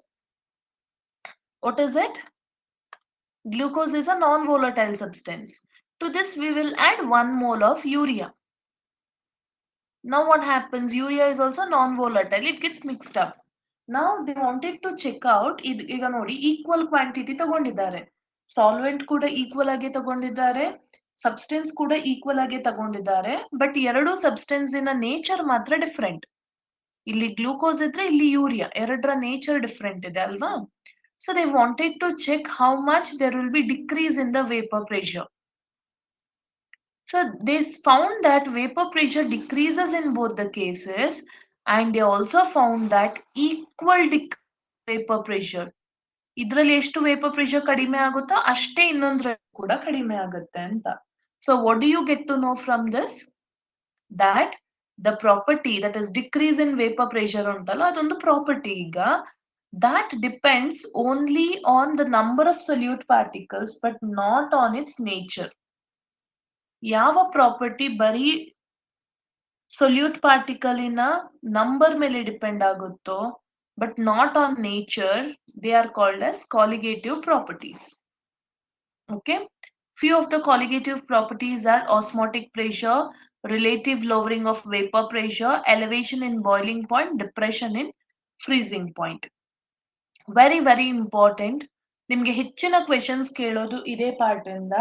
what is it? Glucose is a non-volatile substance. To this, we will add 1 mole of urea. Now, what happens? Urea is also non-volatile. It gets mixed up. Now, they wanted to check out. ಈಗ ನೋಡಿ, equal quantity ತಗೊಂಡಿದ್ದಾರೆ. Solvent ಕೂಡ equal ಆಗಿ ತಗೊಂಡಿದ್ದಾರೆ. Substance ಕೂಡ equal ಆಗಿ ತಗೊಂಡಿದ್ದಾರೆ. But ಎರಡು substance ಇನ nature ಮಾತ್ರ different. ಇಲ್ಲಿ ಗ್ಲೂಕೋಸ್ ಇದ್ರೆ ಇಲ್ಲಿ ಯೂರಿಯಾ, ಎರಡರ ನೇಚರ್ ಡಿಫ್ರೆಂಟ್ ಇದೆ ಅಲ್ವಾ? So they wanted to check how much there will be decrease in the vapor pressure. So they found that vapor pressure decreases in both the cases, and they also found that equal vapor pressure. ಇದರಲ್ಲಿ ಎಷ್ಟು vapour pressure ಕಡಿಮೆ ಆಗುತ್ತೋ ಅಷ್ಟೇ ಇನ್ನೊಂದ್ರಲ್ಲಿ ಕೂಡ ಕಡಿಮೆ ಆಗುತ್ತೆ ಅಂತ. So what do you get to know from this? That the property, that is decrease in vapor pressure untalla, adondu property ಈಗ, that depends only on the number of solute particles but not on its nature. ಯಾವ property ಬರೀ solute ಪಾರ್ಟಿಕಲಿನ number ಮೇಲೆ depend ಆಗುತ್ತೋ but not on nature, they are called as colligative properties. Okay. Few of the colligative properties are osmotic pressure, relative lowering of vapor pressure, elevation in boiling point, depression in freezing point. Very, very important. ನಿಮ್ಗೆ ಹೆಚ್ಚಿನ questions ಕೇಳೋದು ಇದೇ part ಇಂದ.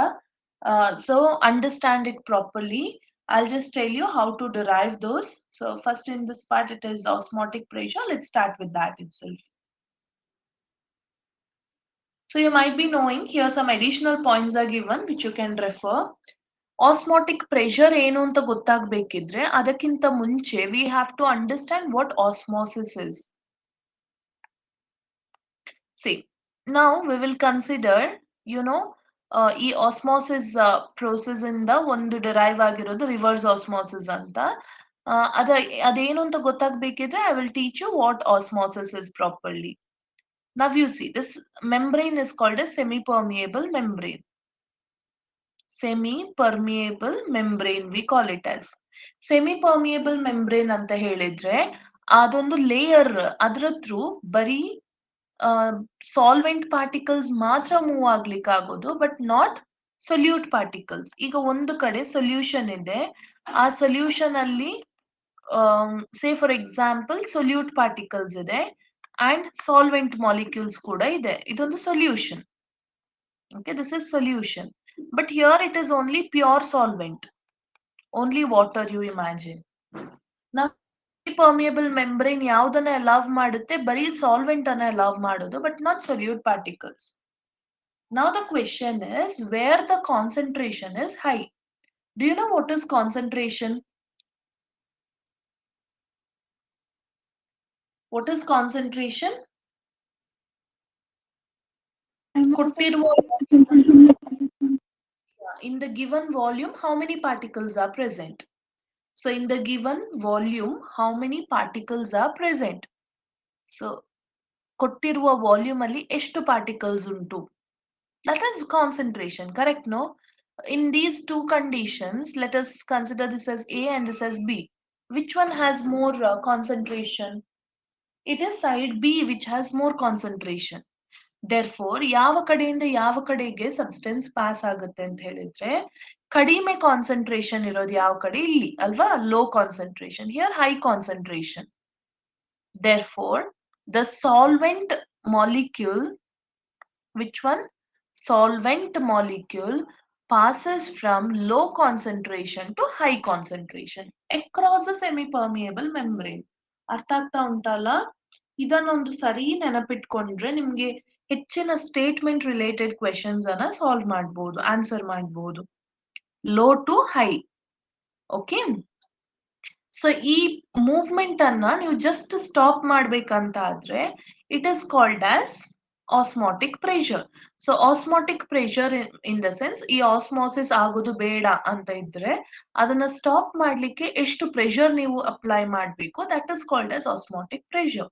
So understand it properly. I'll just tell you how to derive those. So first in this part, it is osmotic pressure. Let's start with that itself. So you might be knowing here some additional points are given which you can refer. Osmotic pressure ಏನು ಅಂತ ಗೊತ್ತಾಗಬೇಕಿದ್ರೆ ಅದಕ್ಕಿಂತ ಮುಂಚೆ we have to understand what osmosis is. See, now we will consider, you know, ಈ osmosis process ಇಂದ ಒಂದು derive ಆಗಿರೋದು reverse osmosis ಅಂತ. ಅದೇನು ಅಂತ ಗೊತ್ತಾಗಬೇಕಿದ್ರೆ I will teach you what osmosis is properly. Now you see, this membrane is called a semi-permeable membrane. Semi-permeable membrane we call it as. Semi-permeable membrane ಅಂತ ಹೇಳಿದ್ರೆ ಅದೊಂದು layer, ಅದರ ಥ್ರೂ ಬರೀ solvent particles ಮಾತ್ರ move ಆಗ್ಲಿಕ್ಕೆ ಆಗೋದು, but not solute particles. ಈಗ ಒಂದು ಕಡೆ ಸೊಲ್ಯೂಷನ್ ಇದೆ, ಆ ಸೊಲ್ಯೂಷನ್ ಅಲ್ಲಿ say for example solute particles ಇದೆ ಅಂಡ್ ಸಾಲ್ವೆಂಟ್ ಮಾಲಿಕ್ಯೂಲ್ಸ್ ಕೂಡ ಇದೆ. ಇದೊಂದು solution. Okay, this is solution. But here it is only pure solvent, only water, you imagine. Now semi-permeable membrane ಯಾವುದನ್ನ allow ಮಾಡುತ್ತೆ? ಬರೀ solvent ಅನ್ನ allow ಮಾಡೋದು, but not solute particles. Now the question is where the concentration is high. Do you know what is concentration? What is concentration? ಕೊಟ್ಟಿರುವ in the given volume how many particles are present? So in the given volume how many particles are present? So ಕೊಟ್ಟಿರುವ volume ಅಲ್ಲಿ ಎಷ್ಟು particles ಉಂಟು? That is concentration, correct? No, in these two conditions let us consider this as A and this as B. Which one has more concentration? It is side B which has more concentration. Therefore ಯಾವ ಕಡೆಯಿಂದ ಯಾವ ಕಡೆಗೆ substance pass ಆಗುತ್ತೆ ಅಂತ ಹೇಳಿದ್ರೆ ಕಡಿಮೆ concentration ಇರೋದು ಯಾವ ಕಡೆ? ಇಲ್ಲಿ ಅಲ್ವಾ, low concentration. Here high concentration. Therefore the solvent molecule, which one? Solvent molecule passes from low concentration to high concentration across the semi-permeable membrane. ಅರ್ಥ ಆಗ್ತಾ ಉಂಟಲ್ಲ? ಇದನ್ನೊಂದು ಸರಿ ನೆನಪಿಟ್ಕೊಂಡ್ರೆ ನಿಮ್ಗೆ ಹೆಚ್ಚಿನ ಸ್ಟೇಟ್ಮೆಂಟ್ ರಿಲೇಟೆಡ್ ಕ್ವೆಶನ್ಸ್ ಅನ್ನ ಸಾಲ್ವ್ ಮಾಡಬಹುದು, ಆನ್ಸರ್ ಮಾಡಬಹುದು. Low to high. Okay, so ಈ ಮೂವ್ಮೆಂಟ್ ಅನ್ನ ನೀವು ಜಸ್ಟ್ ಸ್ಟಾಪ್ ಮಾಡ್ಬೇಕಂತ ಆದ್ರೆ it is called as osmotic pressure. So osmotic pressure in the sense ಈ ಆಸ್ಮಾಸಿಸ್ ಆಗೋದು ಬೇಡ ಅಂತ ಇದ್ರೆ ಅದನ್ನ ಸ್ಟಾಪ್ ಮಾಡ್ಲಿಕ್ಕೆ ಎಷ್ಟು ಪ್ರೆಷರ್ ನೀವು ಅಪ್ಲೈ ಮಾಡಬೇಕು, that is called as osmotic pressure.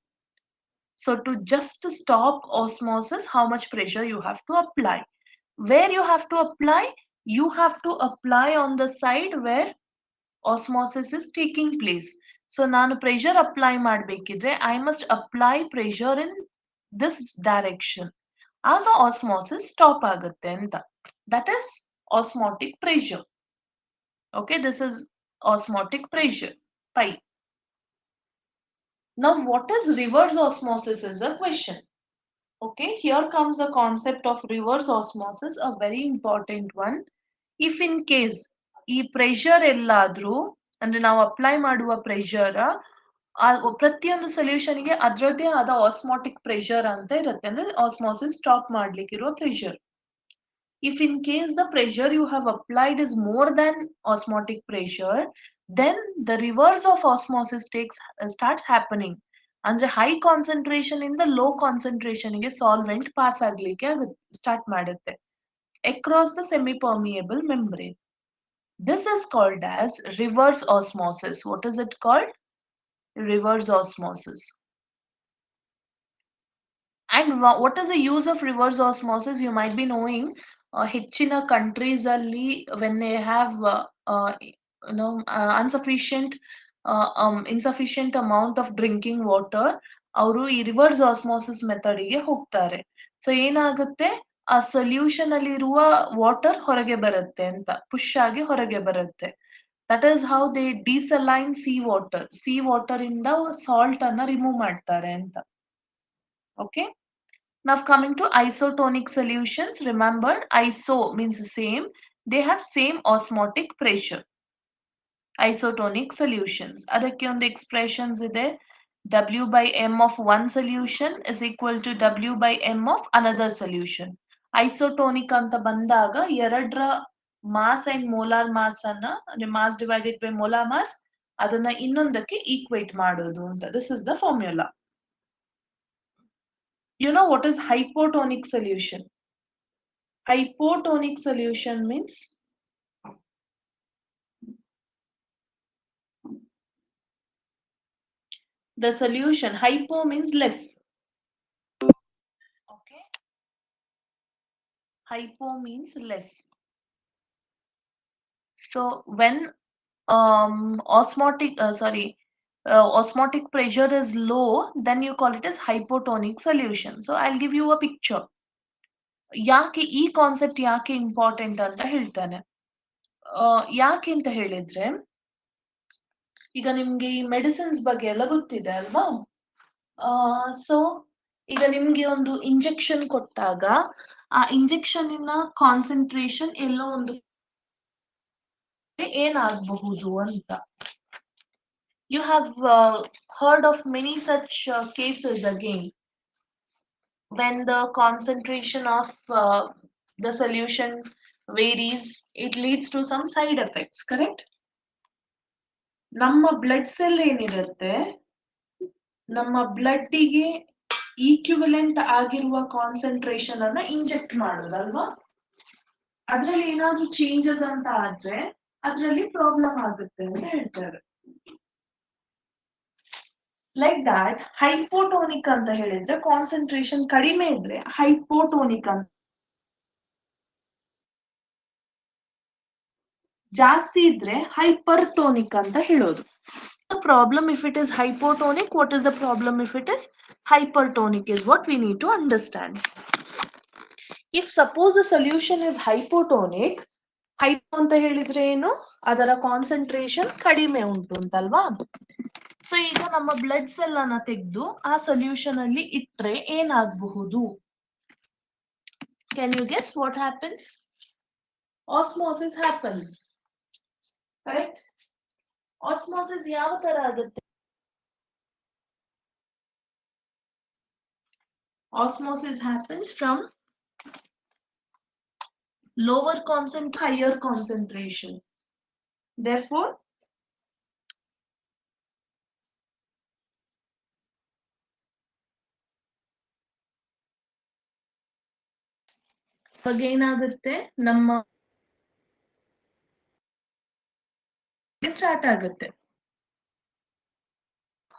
So to just stop osmosis, how much pressure you have to apply? Where you have to apply? You have to apply on the side where osmosis is taking place. So ನಾನು pressure apply ಮಾಡಬೇಕಿದ್ರೆ I must apply pressure in this direction. ಆಗ osmosis stop ಆಗುತ್ತೆ ಅಂತ. That is osmotic pressure. Okay, this is osmotic pressure. Pi. Now what is reverse osmosis is a question. Okay, here comes the concept of reverse osmosis, a very important one. If in case ಈ pressure ಎಲ್ಲಾದ್ರೂ ಅಂದ್ರೆ ನಾವು apply ಮಾಡುವ pressure ಪ್ರತಿಯೊಂದು ಸೊಲ್ಯೂಷನ್ಗೆ ಅದರದ್ದೇ ಆದ osmotic pressure ಅಂತ ಇರುತ್ತೆ, ಅಂದ್ರೆ ಆಸ್ಮಾಸಿಸ್ ಸ್ಟಾಪ್ ಮಾಡ್ಲಿಕ್ಕಿರುವ pressure. If in case the pressure you have applied is more than osmotic pressure, then the reverse of osmosis starts happening. ಅಂದ್ರೆ ಹೈ ಕಾನ್ಸಂಟ್ರೇಷನ್ ಇಂದ ಲೋ ಕಾನ್ಸಂಟ್ರೇಷನ್ ಗೆ ಸಾಲ್ವೆಂಟ್ ಪಾಸ್ ಆಗ್ಲಿಕ್ಕೆ start ಮಾಡುತ್ತೆ across the semi-permeable membrane. This is called as reverse osmosis. What is it called? Reverse osmosis. And what is the use of reverse osmosis? You might be knowing ಹೆಚ್ಚಿನ countries ಅಲ್ಲಿ when they have insufficient amount of drinking water, ಅವರು ಈ reverse osmosis ಮೆಥಡಿಗೆ ಹೋಗ್ತಾರೆ. So ಏನಾಗುತ್ತೆ, ಆ solution ಅಲ್ಲಿ ಇರುವ water ಹೊರಗೆ ಬರುತ್ತೆ ಅಂತ, ಪುಷ್ ಆಗಿ ಹೊರಗೆ ಬರುತ್ತೆ. That is how they desalinate sea water ಇಂದ ಸಾಲ್ಟ್ ಅನ್ನ ರಿಮೂವ್ ಮಾಡ್ತಾರೆ ಅಂತ. Okay. Now coming to isotonic solutions, remember iso means same. They have same osmotic pressure. Isotonic solutions. ಅದಕ್ಕೆ ಒಂದು expressions ಇದೆ. W by m of one solution is equal to W by m of another solution. Isotonic ಅಂತ ಬಂದಾಗ ಎರಡರ mass and molar mass ಅನ್ನ ಅಂದ್ರೆ mass divided by molar mass ಅದನ್ನ ಇನ್ನೊಂದಕ್ಕೆ equate ಮಾಡೋದು ಅಂತ. This is the formula. You know what is hypotonic solution? Hypotonic solution means the solution. Hypo means less. Okay. Hypo means less. So when osmotic sorry osmotic pressure is low, then you call it as hypotonic solution. So I'll give you a picture. ಯಾಕೆ ಈ concept ಯಾಕೆ important ಅಂತ ಹೇಳ್ತಾನೆ. ಯಾಕೆ ಅಂತ ಹೇಳಿದ್ರೆ, ಈಗ ನಿಮ್ಗೆ ಈ ಮೆಡಿಸಿನ್ಸ್ ಬಗ್ಗೆ ಎಲ್ಲ ಗೊತ್ತಿದೆ ಅಲ್ವಾ? ಸೊ ಈಗ ನಿಮ್ಗೆ ಒಂದು ಇಂಜೆಕ್ಷನ್ ಕೊಟ್ಟಾಗ ಆ ಇಂಜೆಕ್ಷನ್ ಕಾನ್ಸಂಟ್ರೇಷನ್ ಎಲ್ಲೋ ಒಂದು ಏನಾಗಬಹುದು ಅಂತ. You have heard of many such cases again when the concentration of the solution varies, it leads to some side effects, correct? ನಮ್ಮ ಬ್ಲಡ್ ಸೆಲ್ ಏನಿರುತ್ತೆ, ನಮ್ಮ ಬ್ಲಡ್ಡಿಗೆ ಈಕ್ವಿವೆಲೆಂಟ್ ಆಗಿರುವ ಕಾನ್ಸಂಟ್ರೇಷನ್ ಅನ್ನ ಇಂಜೆಕ್ಟ್ ಮಾಡೋದಲ್ವಾ? ಅದ್ರಲ್ಲಿ ಏನಾದ್ರೂ ಚೇಂಜಸ್ ಅಂತ ಆದ್ರೆ ಅದ್ರಲ್ಲಿ ಪ್ರಾಬ್ಲಮ್ ಆಗುತ್ತೆ ಅಂತ ಹೇಳ್ತಾರೆ. ಲೈಕ್ ದಟ್ ಹೈಪೋಟೋನಿಕ್ ಅಂತ ಹೇಳಿದ್ರೆ ಕಾನ್ಸಂಟ್ರೇಷನ್ ಕಡಿಮೆ ಇದ್ರೆ ಹೈಪೋಟೋನಿಕ್ ಅಂತ, ಜಾಸ್ತಿ ಇದ್ರೆ ಹೈಪರ್ಟೋನಿಕ್ ಅಂತ ಹೇಳೋದು. The problem if it is hypotonic, what is the problem if it is hypertonic is what we need to understand. If suppose the solution is hypotonic, hypo ಅಂತ ಹೇಳಿದ್ರೆ ಏನು, ಅದರ ಕಾನ್ಸಂಟ್ರೇಷನ್ ಕಡಿಮೆ ಉಂಟು ಅಂತಲ್ವಾ? ಸೊ ಈಗ ನಮ್ಮ ಬ್ಲಡ್ ಸೆಲ್ ಅನ್ನ ತೆಗೆದು ಆ ಸೊಲ್ಯೂಷನ್ ಅಲ್ಲಿ ಇಟ್ರೆ ಏನಾಗಬಹುದು? Can you guess what happens? Osmosis happens, correct? Osmosis ಯಾವ ತರ ಆಗುತ್ತೆ? Osmosis happens from lower concentration to higher concentration. Therefore, ಏನಾಗುತ್ತೆ, ನಮ್ಮ ಸ್ಟಾರ್ಟ್ ಆಗುತ್ತೆ.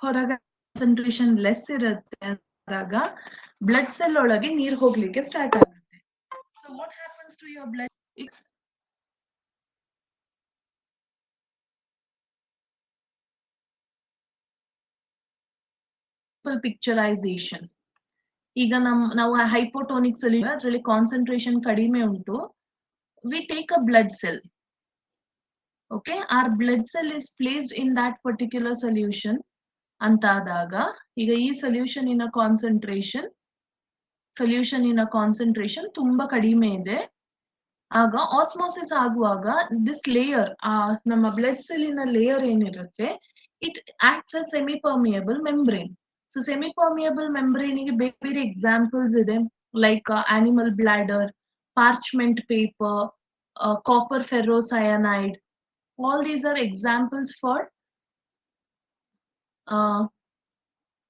ಹೊರಗೆ ಕಾನ್ಸಂಟ್ರೇಷನ್ ಲೆಸ್ ಇರುತ್ತೆ ಅಂದಾಗ ಬ್ಲಡ್ ಸೆಲ್ ಒಳಗೆ ನೀರು ಹೋಗ್ಲಿಕ್ಕೆ ಸ್ಟಾರ್ಟ್ ಆಗುತ್ತೆ. So what happens to your blood? Picturisation. ಈಗ ನಾವು ಹೈಪೋಟೋನಿಕ್ ಸೊಲ್ಯೂಷನ್ ಅದರಲ್ಲಿ ಕಾನ್ಸಂಟ್ರೇಷನ್ ಕಡಿಮೆ ಉಂಟು, we take a blood cell. Okay, our blood cell is placed in that particular solution ಅಂತಾದಾಗ ಈಗ ಈ ಸೊಲ್ಯೂಷನ್ ಕಾನ್ಸಂಟ್ರೇಷನ್ ತುಂಬಾ ಕಡಿಮೆ ಇದೆ. ಆಗ ಆಸ್ಮೋಸಿಸ್ ಆಗುವಾಗ ದಿಸ್ ಲೇಯರ್, ನಮ್ಮ ಬ್ಲಡ್ ಸೆಲ್ಲಿನ ಲೇಯರ್ ಏನಿರುತ್ತೆ, it acts a semi permeable membrane. So semi permeable ಮೆಂಬ್ರೇನಿಗೆ ಬೇರೆ ಬೇರೆ ಎಕ್ಸಾಂಪಲ್ಸ್ ಇದೆ, like animal bladder, parchment paper, copper ferrocyanide. All these are examples for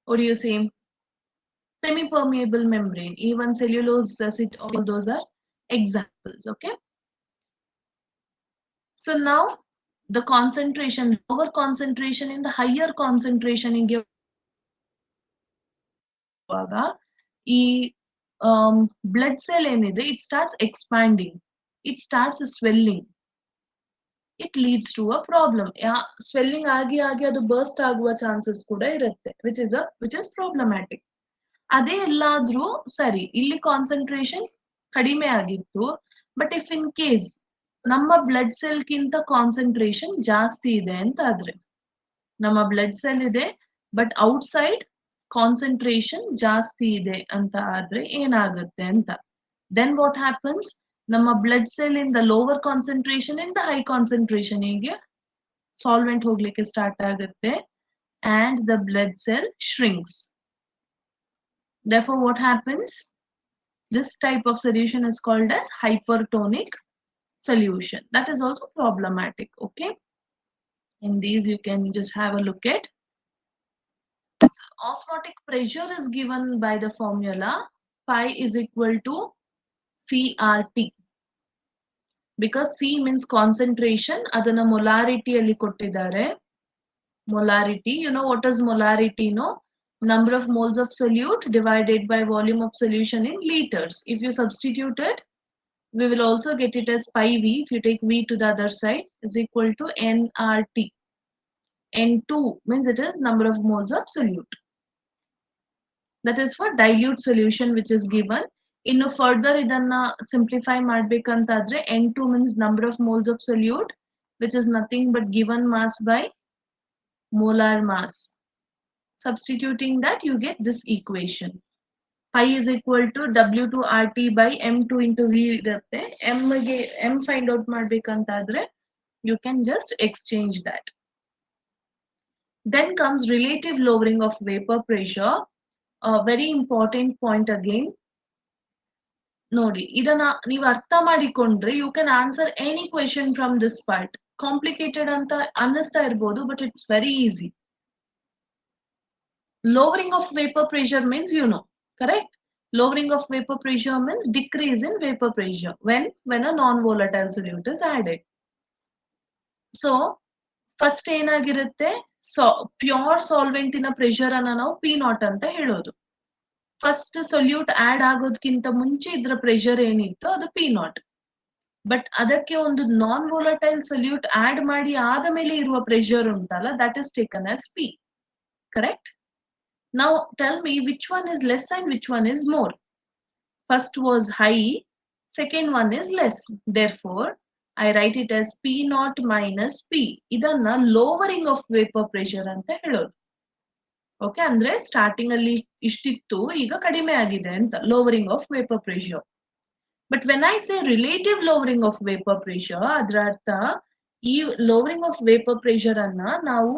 what do you say, semi-permeable membrane. Even cellulose, all those are examples. Okay. So now the concentration, lower concentration in the higher concentration in ಈ blood cell ಏನಿದೆ, it starts expanding, it starts swelling, it leads to a problem. Swelling ಆಗಿ ಅದು burst ಆಗುವ chances ಕೂಡ ಇರುತ್ತೆ, which is problematic. ಅದೇ ಎಲ್ಲಾದ್ರೂ ಸರಿ, ಇಲ್ಲಿ ಕಾನ್ಸಂಟ್ರೇಷನ್ ಕಡಿಮೆ ಆಗಿತ್ತು, ಬಟ್ ಇಫ್ ಇನ್ ಕೇಸ್ ನಮ್ಮ ಬ್ಲಡ್ ಸೆಲ್ ಗಿಂತ ಕಾನ್ಸಂಟ್ರೇಷನ್ ಜಾಸ್ತಿ ಇದೆ ಅಂತ ಆದ್ರೆ, ನಮ್ಮ ಬ್ಲಡ್ ಸೆಲ್ ಇದೆ ಬಟ್ ಔಟ್ಸೈಡ್ ಕಾನ್ಸಂಟ್ರೇಷನ್ ಜಾಸ್ತಿ ಇದೆ ಅಂತ ಆದ್ರೆ ಏನಾಗುತ್ತೆ ಅಂತ. ದೆನ್ ವಾಟ್ ಹ್ಯಾಪನ್ಸ್, ನಮ್ಮ ಬ್ಲಡ್ ಸೆಲ್ ಇಂದ ಲೋವರ್ ಕಾನ್ಸಂಟ್ರೇಷನ್ ಇಂದ ಹೈ ಕಾನ್ಸಂಟ್ರೇಷನ್ ಗೆ ಸಾಲ್ವೆಂಟ್ ಹೋಗ್ಲಿಕ್ಕೆ ಸ್ಟಾರ್ಟ್ ಆಗುತ್ತೆ and the blood cell shrinks. Therefore, what happens? This type of solution is called as hypertonic solution. That is also problematic. Okay. In these, you can just have a look at. Osmotic pressure is given by the formula phi is equal to CRT. Because C means concentration, adana molarity alli kottidare. Molarity, you know what is molarity, no? Number of moles of solute divided by volume of solution in liters. If you substitute it, we will also get it as pi v. If you take v to the other side, is equal to nRT. N2 means it is number of moles of solute. That is for dilute solution which is given. ಇನ್ನು further ಇದನ್ನ simplify ಮಾಡ್ಬೇಕಂತಾದ್ರೆ N2 means number of moles of solute which is nothing but given mass by molar mass. Substituting that you get this equation. Pi is equal to W2 RT by M2 into V ಇರುತ್ತೆ. M find out ಮಾಡ್ಬೇಕಂತಾದ್ರೆ you can just exchange that. Then comes relative lowering of vapor pressure. A very important point again. ನೋಡಿ ಇದನ್ನ ನೀವು ಅರ್ಥ ಮಾಡಿಕೊಂಡ್ರೆ you can answer any question from this part. Complicated ಅಂತ ಅನ್ನಿಸ್ತಾ ಇರ್ಬೋದು, but it's very easy. Lowering of vapor pressure means correct? Lowering of vapor pressure means decrease in vapor pressure when a non-volatile solute is added. So first ಏನಾಗಿರುತ್ತೆ, pure ಸಾಲ್ವೆಂಟಿನ pressure ಅನ್ನ ನಾವು P0 ಅಂತ ಹೇಳೋದು. First solute add ಆಗೋದಕ್ಕಿಂತ ಮುಂಚೆ ಇದರ pressure ಏನಿತ್ತು ಅದು P0. But ಅದಕ್ಕೆ ಒಂದು ನಾನ್ ವೋಲಟೈಲ್ ಸೊಲ್ಯೂಟ್ ಆಡ್ ಮಾಡಿ ಆದ ಮೇಲೆ ಇರುವ ಪ್ರೆಷರ್ ಉಂಟಲ್ಲ, that is taken as P. Correct? Now tell me which one is less and which one is more. First was high, second one is less. Therefore, I write it as P0 minus P. ಇದನ್ನ lowering of vapor pressure ಅಂತ ಹೇಳೋದು. Okay, ಅಂದ್ರೆ starting ಅಲ್ಲಿ ಇಷ್ಟಿತ್ತು, ಈಗ ಕಡಿಮೆ ಆಗಿದೆ ಅಂತ, lowering of vapor pressure. But when I say relative lowering of vapor pressure, ಅದರ ಅರ್ಥ ಈ lowering of vapor pressure ಅನ್ನ ನಾವು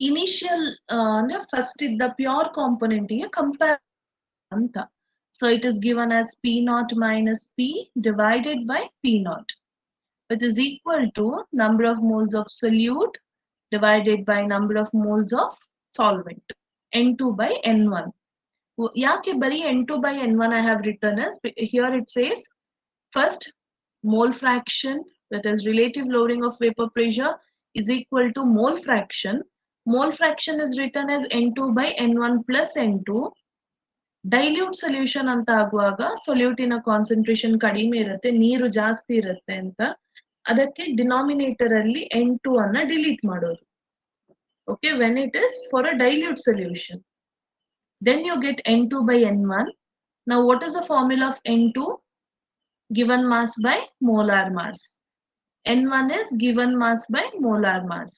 ಇನಿಷಿಯಲ್ ಅಂದ್ರೆ ಫಸ್ಟ್ ಇದ್ದ ಪ್ಯೂರ್ ಕಾಂಪೊನೆಂಟ್ ಗೆ ಕಂಪೇರ್ ಅಂತ. So it is given as P0 minus P divided by P0, which is equal to number of moles of solute divided by number of moles of solvent, N2 by N1. ಯಾಕೆ ಬರೀ N2 by N1 I have written as, here it says first mole fraction, that is relative lowering of vapor pressure, is equal to mole fraction. Mole fraction is written as N2 by N1 plus N2. Dilute solution ಅಂತ ಆಗುವಾಗ ಸೊಲ್ಯೂಟಿನ concentration ಕಡಿಮೆ ಇರುತ್ತೆ, ನೀರು ಜಾಸ್ತಿ ಇರುತ್ತೆ ಅಂತ, ಅದಕ್ಕೆ denominator ಅಲ್ಲಿ N2 ಅನ್ನ ಡಿಲೀಟ್ ಮಾಡೋದು. Okay, when it is for a dilute solution, then you get N2 by N1. Now what is the formula of N2? Given mass by molar mass. N1 is given mass by molar mass.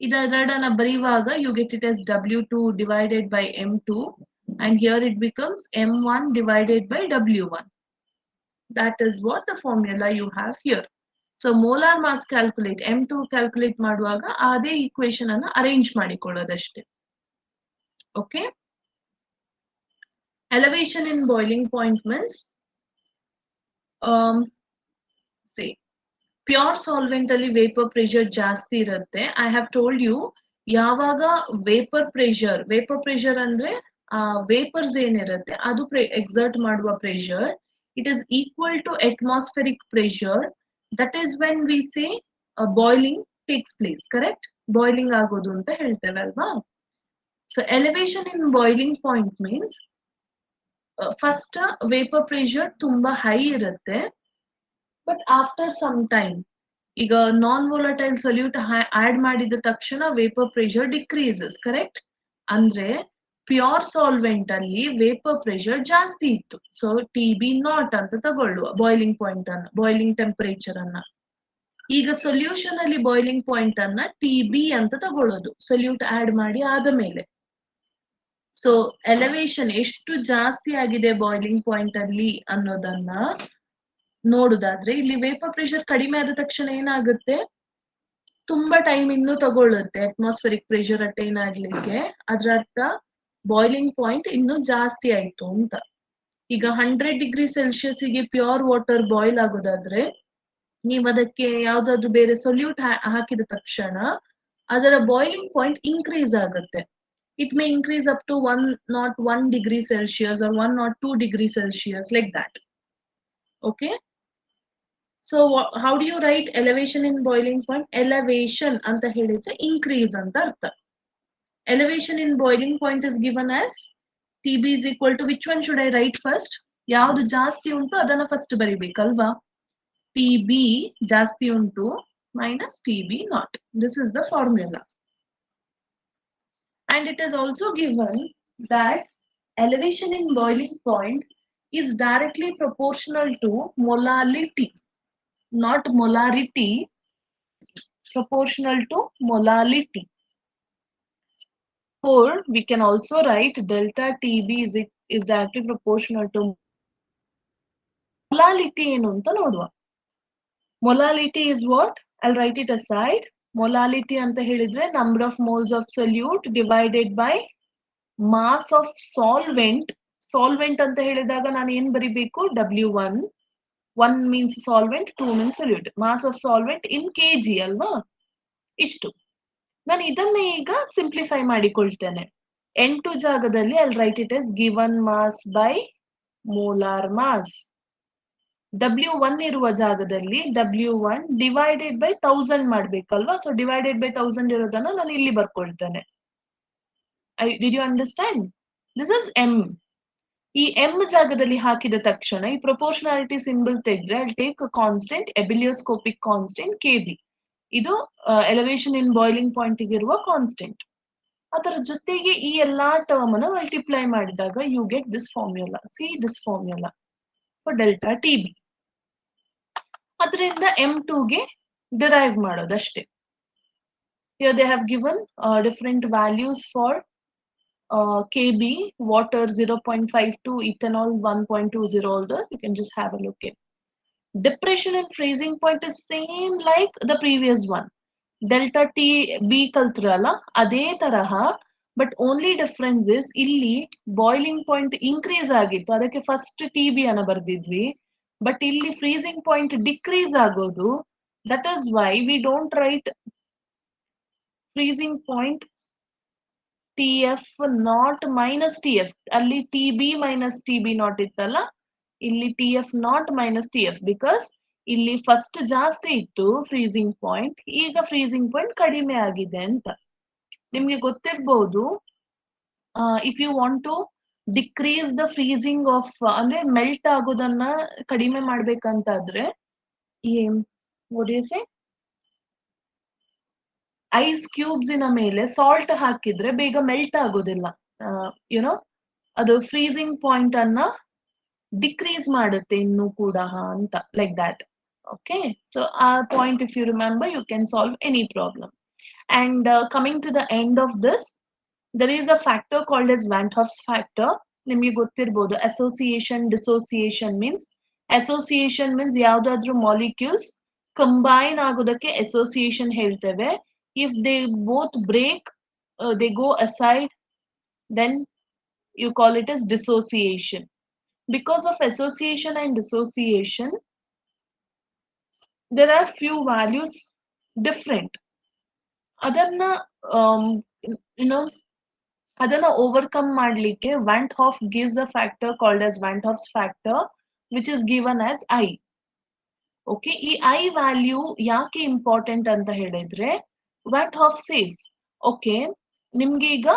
ಇದೆರಡನ್ನ ಬರೆಯುವಾಗ you get it as W2 divided by M2, and here it becomes M1 divided by W1. That is what the formula you have here. So molar mass calculate, M2 calculate ಮಾಡುವಾಗ ಅದೇ equation ಅನ್ನ arrange ಮಾಡಿಕೊಳ್ಳೋದಷ್ಟೇ. Okay? Elevation in boiling point means, say pure solvent ಅಲ್ಲಿ vapour pressure ಜಾಸ್ತಿ ಇರುತ್ತೆ. I have told you, ಯಾವಾಗ vapour pressure ಅಂದ್ರೆ vapours ಏನಿರುತ್ತೆ ಅದು ಎಕ್ಸರ್ಟ್ ಮಾಡುವ pressure, it is equal to atmospheric pressure. That is when we say boiling takes place. Correct? Boiling ಆಗೋದು ಅಂತ ಹೇಳ್ತೇವೆ ಅಲ್ವಾ? So elevation in boiling point means first vapour pressure ತುಂಬಾ ಹೈ ಇರುತ್ತೆ, ಬಟ್ ಆಫ್ಟರ್ ಸಮ್ ಟೈಮ್, ಈಗ ನಾನ್ volatile solute add ಮಾಡಿದ ತಕ್ಷಣ vapour pressure decreases. Correct? ಅಂದ್ರೆ ಪ್ಯೂರ್ ಸಾಲ್ವೆಂಟ್ ಅಲ್ಲಿ ವೇಪರ್ ಪ್ರೆಷರ್ ಜಾಸ್ತಿ ಇತ್ತು, ಸೊ TB0 ಅಂತ ತಗೊಳ್ಳುವ ಬಾಯ್ಲಿಂಗ್ ಪಾಯಿಂಟ್ ಅನ್ನ, ಬಾಯ್ಲಿಂಗ್ ಟೆಂಪರೇಚರ್ ಅನ್ನ. ಈಗ ಸೊಲ್ಯೂಷನ್ ಅಲ್ಲಿ ಬಾಯ್ಲಿಂಗ್ ಪಾಯಿಂಟ್ ಅನ್ನ TB ಅಂತ ತಗೊಳ್ಳೋದು, ಸೊಲ್ಯೂಟ್ ಆಡ್ ಮಾಡಿ ಆದ ಮೇಲೆ. ಸೊ ಎಲಿವೇಶನ್ ಎಷ್ಟು ಜಾಸ್ತಿ ಆಗಿದೆ ಬಾಯ್ಲಿಂಗ್ ಪಾಯಿಂಟ್ ಅಲ್ಲಿ ಅನ್ನೋದನ್ನ ನೋಡುದಾದ್ರೆ, ಇಲ್ಲಿ ವೇಪರ್ ಪ್ರೆಷರ್ ಕಡಿಮೆ ಆದ ತಕ್ಷಣ ಏನಾಗುತ್ತೆ, ತುಂಬಾ ಟೈಮ್ ಇನ್ನೂ ತಗೊಳ್ಳುತ್ತೆ ಅಟ್ಮಾಸ್ಫೆರಿಕ್ ಪ್ರೆಷರ್ ಅಟೈನ್ ಆಗ್ಲಿಕ್ಕೆ. ಅದ್ರ ಅರ್ಥ ಬಾಯ್ಲಿಂಗ್ ಪಾಯಿಂಟ್ ಇನ್ನೂ ಜಾಸ್ತಿ ಆಯ್ತು ಅಂತ. ಈಗ 100 ಡಿಗ್ರಿ ಸೆಲ್ಸಿಯಸ್ಗೆ ಪ್ಯೂರ್ ವಾಟರ್ ಬಾಯ್ಲ್ ಆಗೋದಾದ್ರೆ, ನೀವು ಅದಕ್ಕೆ ಯಾವ್ದಾದ್ರು ಬೇರೆ ಸೊಲ್ಯೂಟ್ ಹಾಕಿದ ತಕ್ಷಣ ಅದರ ಬಾಯ್ಲಿಂಗ್ ಪಾಯಿಂಟ್ ಇನ್ಕ್ರೀಸ್ ಆಗುತ್ತೆ. It may increase up to 101 degree Celsius or 102 degree Celsius, like that. Okay, so how do you write elevation in boiling point? Elevation ಅಂತ ಹೇಳಿದ್ರೆ ಇನ್ಕ್ರೀಸ್ ಅಂತ ಅರ್ಥ. Elevation in boiling point is given as TB is equal to, which one should I write first? ಯಾವ್ದು ಜಾಸ್ತಿ ಉಂಟು ಅದನ್ನ first ಬರಿಬೇಕಲ್ವಾ? TB ಜಾಸ್ತಿ ಉಂಟು, minus TB naught. This is the formula. And it is also given that elevation in boiling point is directly proportional to molality, not molarity, proportional to molality. Or we can also write delta TB is directly proportional to molality. Molality ಏನು ಅಂತ ನೋಡುವ. Molality is what? I'll write it aside. Molality ಅಂತ ಹೇಳಿದ್ರೆ number of moles of solute divided by mass of solvent. Solvent ಅಂತ ಹೇಳಿದಾಗ ನಾನು ಏನು ಬರಿಬೇಕು? W1. 1 means solvent, 2 means solute. Mass of solvent in kg ಅಲ್ವಾ? ಇಷ್ಟು. ನಾನು ಇದನ್ನ ಈಗ ಸಿಂಪ್ಲಿಫೈ ಮಾಡಿಕೊಳ್ತೇನೆ. N2 ಜಾಗದಲ್ಲಿ I'll write it as given mass by molar mass. W1 ಇರುವ ಜಾಗದಲ್ಲಿ W1 divided by 1000 ಮಾಡ್ಬೇಕಲ್ವಾ? ಸೊ divided by 1000 ಇರೋದನ್ನ ನಾನು ಇಲ್ಲಿ ಬರ್ಕೊಳ್ತೇನೆ. Did you understand? This is M. ಈ M ಜಾಗದಲ್ಲಿ ಹಾಕಿದ ತಕ್ಷಣ ಈ ಪ್ರೊಪೋರ್ಷನಾಲಿಟಿ ಸಿಂಬಲ್ ತೆಗೆದ್ರೆ I'll take a constant, ebullioscopic constant KB. ಇದು ಎಲಿವೇಶನ್ ಇನ್ ಬಾಯ್ಲಿಂಗ್ ಪಾಯಿಂಟ್ ಇರುವ ಕಾನ್ಸ್ಟೆಂಟ್. ಅದರ ಜೊತೆಗೆ ಈ ಎಲ್ಲಾ ಟರ್ಮ್ ಅನ್ನು ಮಲ್ಟಿಪ್ಲೈ ಮಾಡಿದಾಗ you get this formula. See this formula for delta TB. ಅದರಿಂದ M2ಗೆ ಡಿರೈವ್ ಮಾಡೋದಷ್ಟೇ. Here they have given different values for KB, water 0.52, ethanol 1.20, all those. You can just have a look at. Depression and freezing point is same like the previous one. Delta TB ಕಲ್ತ್ರಲ್ಲ ಅದೇ ತರಹ, but only difference is ಇಲ್ಲಿ boiling point increase ಆಗಿತ್ತು, ಅದಕ್ಕೆ first TB ಅನ್ನ ಬರ್ದಿದ್ವಿ. But ಇಲ್ಲಿ freezing point decrease ಆಗೋದು. That is why we don't write freezing point TF not minus TF. ಅಲ್ಲಿ TB ಮೈನಸ್ TB ನಾಟ್ ಇತ್ತಲ್ಲ, ಇಲ್ಲಿ TF not minus TF, because ಇಲ್ಲಿ ಫಸ್ಟ್ ಜಾಸ್ತಿ ಇತ್ತು ಫ್ರೀಸಿಂಗ್ ಪಾಯಿಂಟ್, ಈಗ ಫ್ರೀಸಿಂಗ್ ಪಾಯಿಂಟ್ ಕಡಿಮೆ ಆಗಿದೆ ಅಂತ. ನಿಮ್ಗೆ ಗೊತ್ತಿರ್ಬಹುದು, if you want to decrease the freezing of, ಅಂದ್ರೆ ಮೆಲ್ಟ್ ಆಗೋದನ್ನ ಕಡಿಮೆ ಮಾಡ್ಬೇಕಂತಾದ್ರೆ ಒಡಿಸೆ ಐಸ್ ಕ್ಯೂಬ್ಸಿನ ಮೇಲೆ ಸಾಲ್ಟ್ ಹಾಕಿದ್ರೆ ಬೇಗ ಮೆಲ್ಟ್ ಆಗೋದಿಲ್ಲ. ಯುನೋ ಅದು ಫ್ರೀಸಿಂಗ್ ಪಾಯಿಂಟ್ ಅನ್ನ ಡಿಕ್ರೀಸ್ ಮಾಡುತ್ತೆ ಇನ್ನೂ ಕೂಡ ಅಂತ, like that. Okay, so our point, if you remember, you can solve any problem. And coming to the end of this, there is a factor called as Van 't Hoff's factor. ನಿಮಗೆ ಗೊತ್ತಿರಬಹುದು, association dissociation means. Association means ಯಾವುದಾದ್ರೂ molecules combine ಆಗೋದಕ್ಕೆ association ಹೇಳ್ತೇವೆ. If they both break, they go aside, then you call it as dissociation. Because of association and dissociation, there are few values different. ಅದನ್ನ ಅದನ್ನ overcome ಮಾಡ್ಲಿಕ್ಕೆ Van 't Hoff gives a factor called as Van 't Hoff's factor, which is given as I. Okay, ಈ I value ಯಾಕೆ important ಅಂತ ಹೇಳಿದ್ರೆ, Van 't Hoff says, okay ನಿಮ್ಗೆ ಈಗ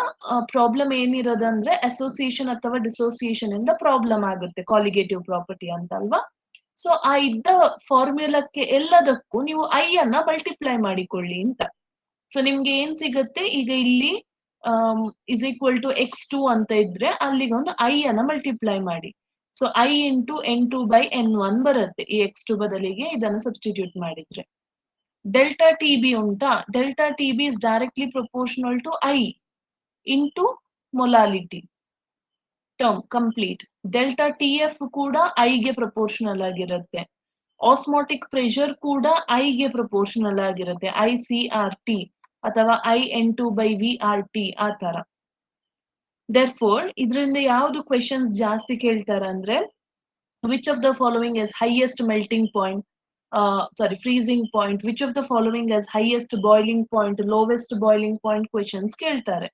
problem ಏನಿರೋದಂದ್ರೆ association ಅಥವಾ ಡಿಸೋಸಿಯೇಷನ್ ಇಂದ ಪ್ರಾಬ್ಲಮ್ ಆಗುತ್ತೆ, ಕಾಲಿಗೇಟಿವ್ ಪ್ರಾಪರ್ಟಿ ಅಂತ ಅಲ್ವಾ. ಸೊ ಆ ಇದ್ದ ಫಾರ್ಮ್ಯುಲಾಕ್ಕೆ ಎಲ್ಲದಕ್ಕೂ ನೀವು ಐ ಅನ್ನ ಮಲ್ಟಿಪ್ಲೈ ಮಾಡಿಕೊಳ್ಳಿ ಅಂತ. ಸೊ ನಿಮ್ಗೆ ಏನ್ ಸಿಗುತ್ತೆ, ಈಗ ಇಲ್ಲಿ ಇಸ್ ಈಕ್ವಲ್ ಟು X2 ಅಂತ ಇದ್ರೆ ಅಲ್ಲಿಗೆ ಒಂದು ಐ ಅನ್ನ ಮಲ್ಟಿಪ್ಲೈ ಮಾಡಿ. So I into N2 by N1 ಬರುತ್ತೆ, ಈ X2 ಬದಲಿಗೆ ಇದನ್ನು ಸಬ್ಸ್ಟಿಟ್ಯೂಟ್ ಮಾಡಿದ್ರೆ. ಡೆಲ್ಟಾ TB ಉಂಟಾ, delta TB is directly proportional to I into molality term complete. Delta TF ಕೂಡ I ಗೆ ಪ್ರಪೋರ್ಷನಲ್ ಆಗಿರುತ್ತೆ. ಆಸ್ಮೋಟಿಕ್ ಪ್ರೆಷರ್ ಕೂಡ I ಗೆ ಪ್ರಪೋರ್ಷನಲ್ ಆಗಿರುತ್ತೆ, ICRT ಅಥವಾ IN2/VRT ಆ ತರ. Therefore ಇದರಿಂದ ಯಾವ್ದು ಕ್ವೆಶನ್ಸ್ ಜಾಸ್ತಿ ಕೇಳ್ತಾರೆ ಅಂದ್ರೆ, which of the following is highest melting point, freezing point, which of the following has highest boiling point, lowest boiling point questions ಕೇಳ್ತಾರೆ.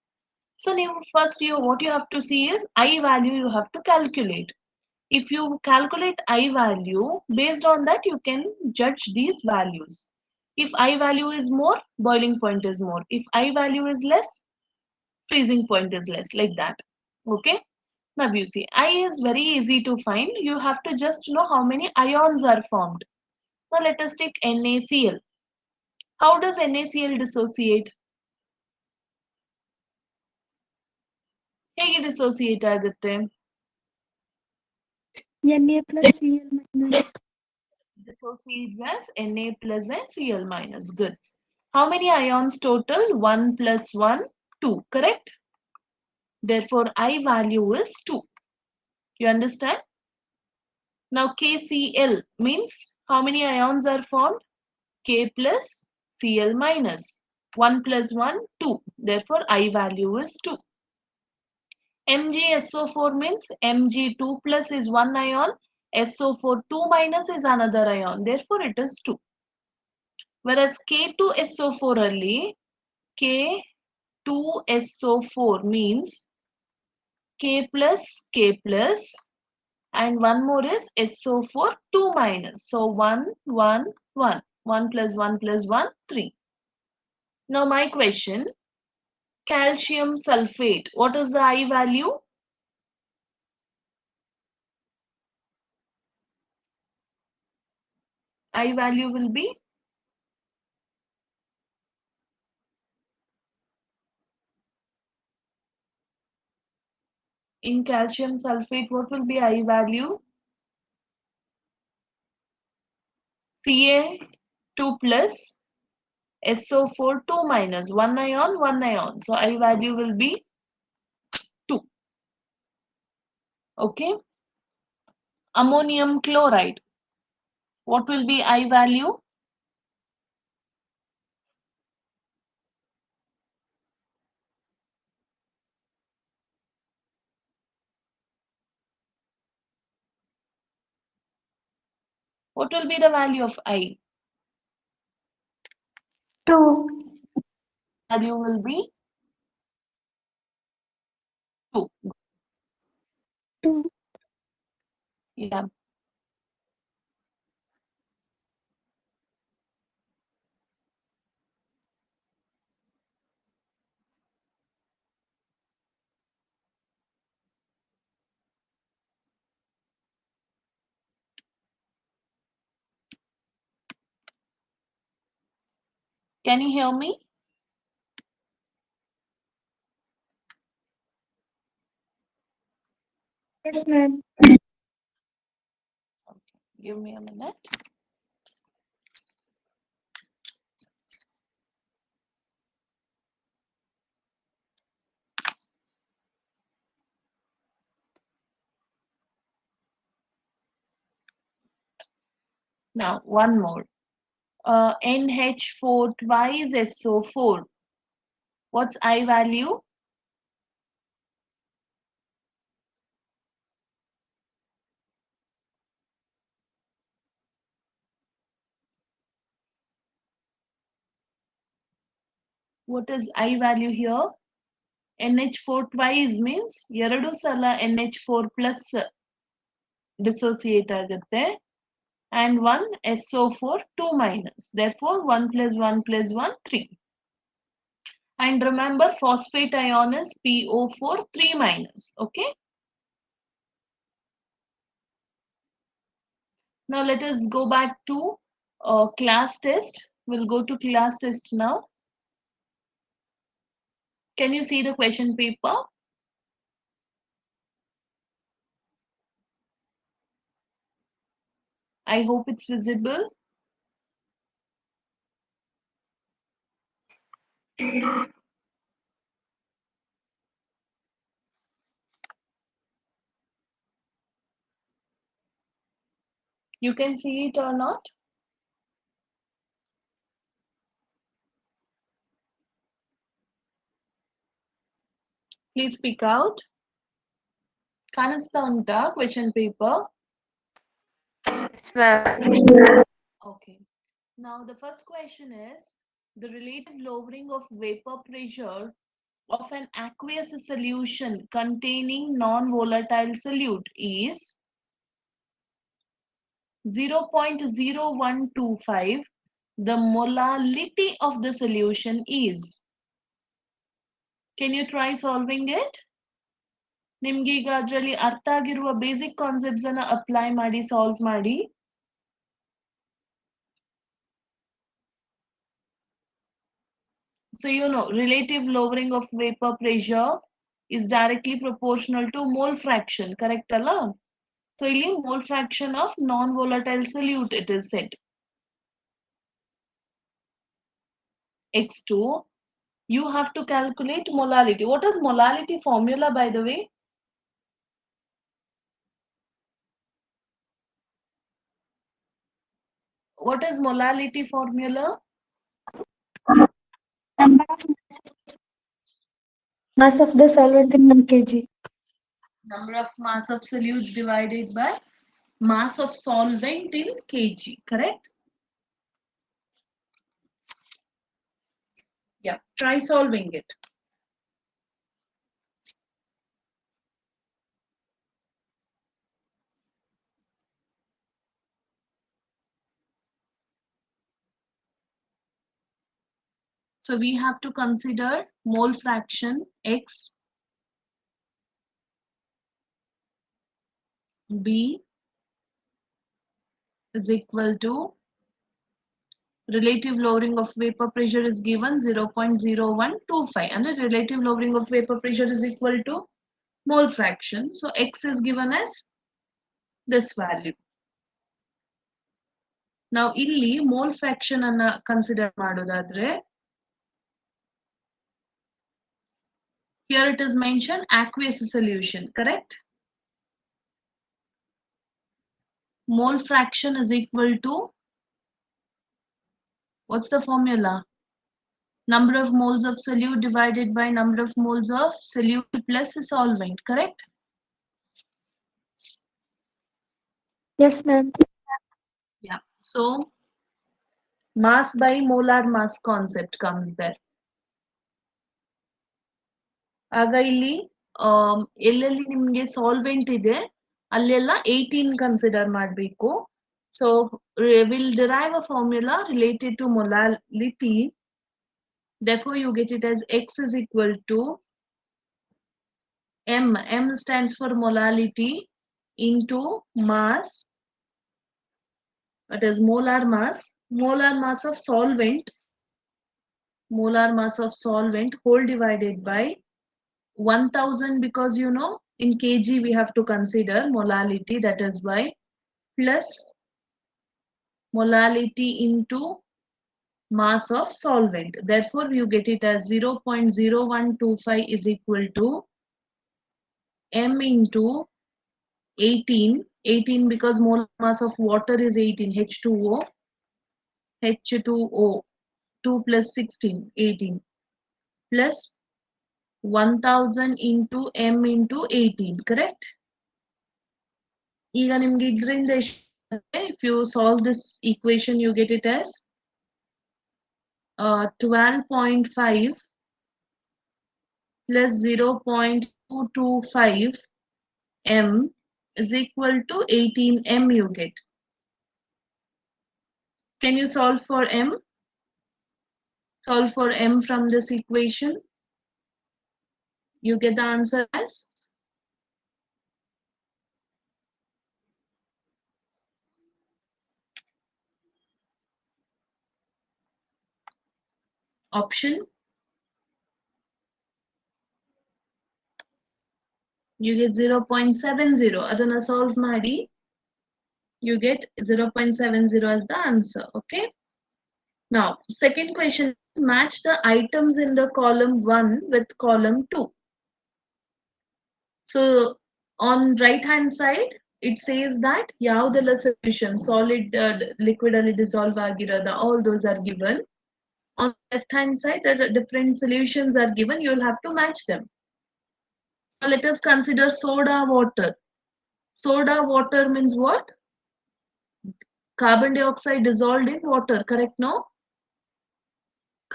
So ನೀವು first what you have to see is I value you have to calculate. If you calculate I value, based on that you can judge these values. If I value is more, boiling point is more. If I value is less, freezing point is less, like that. Okay. Now you see, I is very easy to find. You have to just know how many ions are formed. Now let us take NaCl. How does NaCl dissociate? ಹೇಗೆ dissociate ಆಗುತ್ತೆ? Na+Cl-. Dissociates as Na plus and Cl minus. Good. How many ions total? 1 plus 1, 2. Correct? Therefore, I value is 2. You understand? Now, KCl means how many ions are formed? K plus Cl minus. 1 plus 1, 2. Therefore, I value is 2. MgSO4 means Mg2 plus is one ion, SO4 2 minus is another ion. Therefore, it is 2. Whereas K2SO4 early, K2SO4 means K plus and one more is SO4 2 minus. So 1, 1, 1. 1 plus 1 plus 1, 3. Now my question, calcium sulfate, what is the I value? I value will be in calcium sulfate, what will be I value? Ca2 plus SO4 2 minus 1 ion 1 ion. So I value will be 2. Okay. Ammonium chloride. What will be I value? What will be the value of I? 2. Value will be 2. 2. Yeah. Can you hear me? Yes, ma'am. Okay. Give me a minute. Now, one more. NH4 twice SO4. What's I value? What is I value here? NH4 twice means ಎರಡು ಸಲ NH4 plus dissociate ಆಗುತ್ತೆ and 1 SO4 2 minus. Therefore, 1 plus 1 plus 1 3. And remember, phosphate ion is PO4 3 minus. Okay. Now let us go back to class test. We'll go to class test now. Can you see the question paper? I hope it's visible. You can see it or not? Please speak out. ಕಾಣಿಸ್ತಾ ಉಂಟಾ question paper? Yes, ma'am. Okay. Now the first question is the relative lowering of vapor pressure of an aqueous solution containing non-volatile solute is 0.0125. The molality of the solution is. Can you try solving it? ನಿಮ್ಗೆ ಈಗ ಅದರಲ್ಲಿ ಅರ್ಥ ಆಗಿರುವ basic concepts ಅನ್ನ apply ಮಾಡಿ solve ಮಾಡಿ. So you know, relative lowering of vapor pressure is directly proportional to mole fraction, correct alla? So ಇಲ್ಲಿ mole fraction of non-volatile solute it is said. X2, you have to calculate molality. What is molality formula by the way? What is molality formula? Number of mass of the solvent in 1 kg. Number of mass of solute divided by mass of solvent in kg, correct? Yeah, try solving it. So we have to consider mole fraction X B is equal to relative lowering of vapor pressure is given 0.0125 and the relative lowering of vapor pressure is equal to mole fraction. So X is given as this value. Now ಇಲ್ಲಿ mole fraction ಅನ್ನ consider ಮಾಡೋದಾದ್ರೆ here it is mentioned aqueous solution, correct? Mole fraction is equal to, what's the formula? Number of moles of solute divided by number of moles of solute plus solvent, correct? Yes, ma'am. Yeah. So mass by molar mass concept comes there. ಆಗ ಇಲ್ಲಿ ಎಲ್ಲೆಲ್ಲಿ ನಿಮ್ಗೆ solvent ಇದೆ ಅಲ್ಲೆಲ್ಲ 18 consider ಮಾಡಬೇಕು. So we'll derive a formula related to molality. Therefore you get it as X is equal to M. M stands for molality into mass, that is molar mass of solvent, molar mass of solvent whole divided by 1000, because you know in kg we have to consider molality, that is why, plus molality into mass of solvent. Therefore you get it as 0.0125 is equal to m into 18 because molar mass of water is 18, H2O 2 plus 16 18 plus 1000 into m into 18, correct? ಈಗ ನಿಮ್ಗೆ ಇದರಿಂದ if you solve this equation you get it as 12.5 plus 0.225 m is equal to 18 m you get. Can you solve for m? Solve for m from this equation. You get the answer as option. You get 0.70. ಅದನ್ನ solve ಮಾಡಿ you get 0.70 as the answer. Okay. Now second question is match the items in the column 1 with column 2. So on right hand side it says that ಯಾವುದೆಲ್ಲ solution solid liquid ಅಲ್ಲಿ dissolve ಆಗಿರೋದ, all those are given. On the left hand side the different solutions are given, you will have to match them. Now let us consider soda water. Soda water means what? Carbon dioxide dissolved in water, correct? No?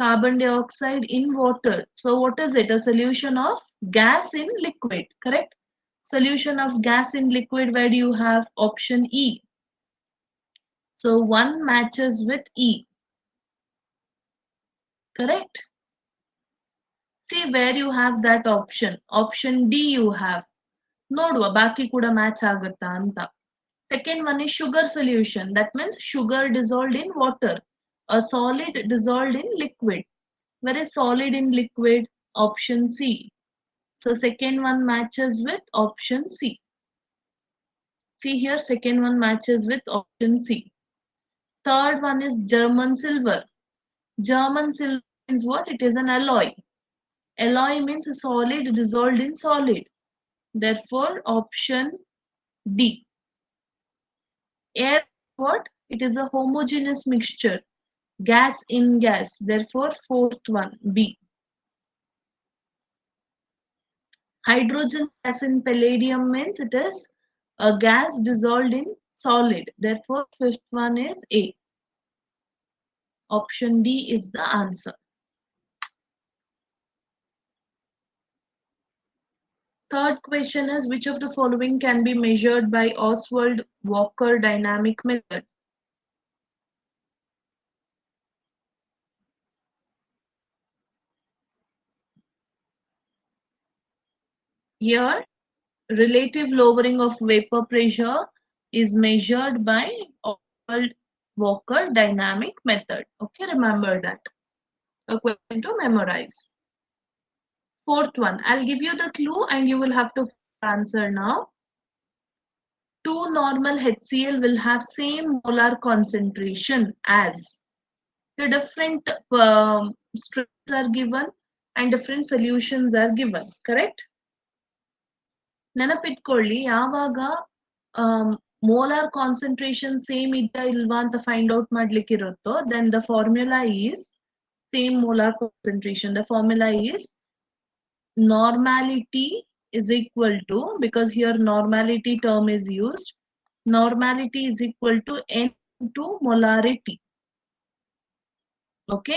Carbon dioxide in water. So what is it? A solution of gas in liquid, correct? Solution of gas in liquid, where do you have option E? So 1 matches with E, correct? See where you have that option. Option D you have. ನೋಡುವ ಬಾಕಿ ಕೂಡ match ಆಗುತ್ತಾ ಅಂತ. Second one is sugar solution. That means sugar dissolved in water, a solid dissolved in liquid. Where is solid in liquid? Option C. So second one matches with option C. See here, second one matches with option C. Third one is German silver. German silver means what? It is an alloy. Alloy means a solid dissolved in solid. Therefore, option D. Air, what? It is a homogeneous mixture. Gas in gas. Therefore, fourth one, B. Hydrogen gas in palladium means it is a gas dissolved in solid. Therefore, fifth one is A. Option D is the answer. Third question is, which of the following can be measured by Oswald Walker dynamic method? Here, relative lowering of vapor pressure is measured by Oswald Walker dynamic method. Okay, remember that. A question to memorize. Fourth one, I'll give you the clue and you will have to answer now. Two normal HCl will have same molar concentration as. The different strengths are given and different solutions are given. Correct? ನೆನಪಿಟ್ಕೊಳ್ಳಿ ಯಾವಾಗ molar concentration same ಇದೆಯಾ ಇಲ್ವಾ ಅಂತ find out ಮಾಡ್ಲಿಕ್ಕೆ ಇರುತ್ತೋ then the formula is same molar concentration. The formula is normality is equal to, because here normality term is used, normality is equal to n into molarity. Okay,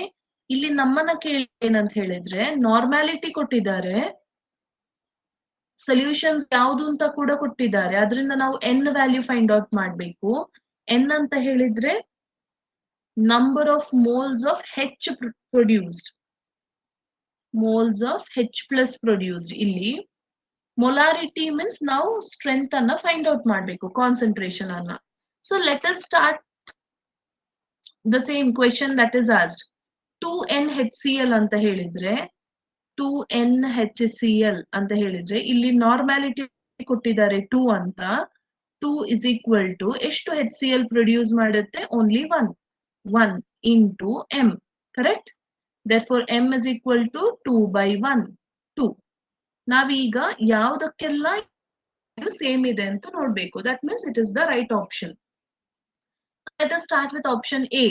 ಇಲ್ಲಿ ನಮ್ಮನ್ನ ಕೇಳಿ ಏನಂತ ಹೇಳಿದ್ರೆ ನಾರ್ಮ್ಯಾಲಿಟಿ ಕೊಟ್ಟಿದ್ದಾರೆ, solutions ಯಾವುದು ಅಂತ ಕೂಡ ಕೊಟ್ಟಿದ್ದಾರೆ, ಅದರಿಂದ ನಾವು ಎನ್ ವ್ಯಾಲ್ಯೂ ಫೈಂಡ್ ಔಟ್ ಮಾಡಬೇಕು. ಎನ್ ಅಂತ ಹೇಳಿದ್ರೆ number of moles of H produced, moles of H plus produced. ಇಲ್ಲಿ ಮೊಲಾರಿಟಿ ಮೀನ್ಸ್ ನಾವು ಸ್ಟ್ರೆಂತ್ ಅನ್ನ ಫೈಂಡ್ ಔಟ್ ಮಾಡಬೇಕು, ಕಾನ್ಸಂಟ್ರೇಷನ್ ಅನ್ನ. So let us start the same question that is asked. 2NHCl ಅಂತ ಹೇಳಿದ್ರೆ 2NHCl ಅಂತ ಹೇಳಿದ್ರೆ ಇಲ್ಲಿ ನಾರ್ಮ್ಯಾಲಿಟಿ ಕೊಟ್ಟಿದ್ದಾರೆ 2 ಅಂತ. 2 is equal to ಎಷ್ಟು HCl ಪ್ರೊಡ್ಯೂಸ್ ಮಾಡುತ್ತೆ? Only 1. 1 into M. Correct? therefore M is equal to 2 by 1. 2. ನಾವೀಗ ಯಾವುದಕ್ಕೆಲ್ಲ ಸೇಮ್ ಇದೆ ಅಂತ ನೋಡ್ಬೇಕು. That means it is the right option. Let us start with option A.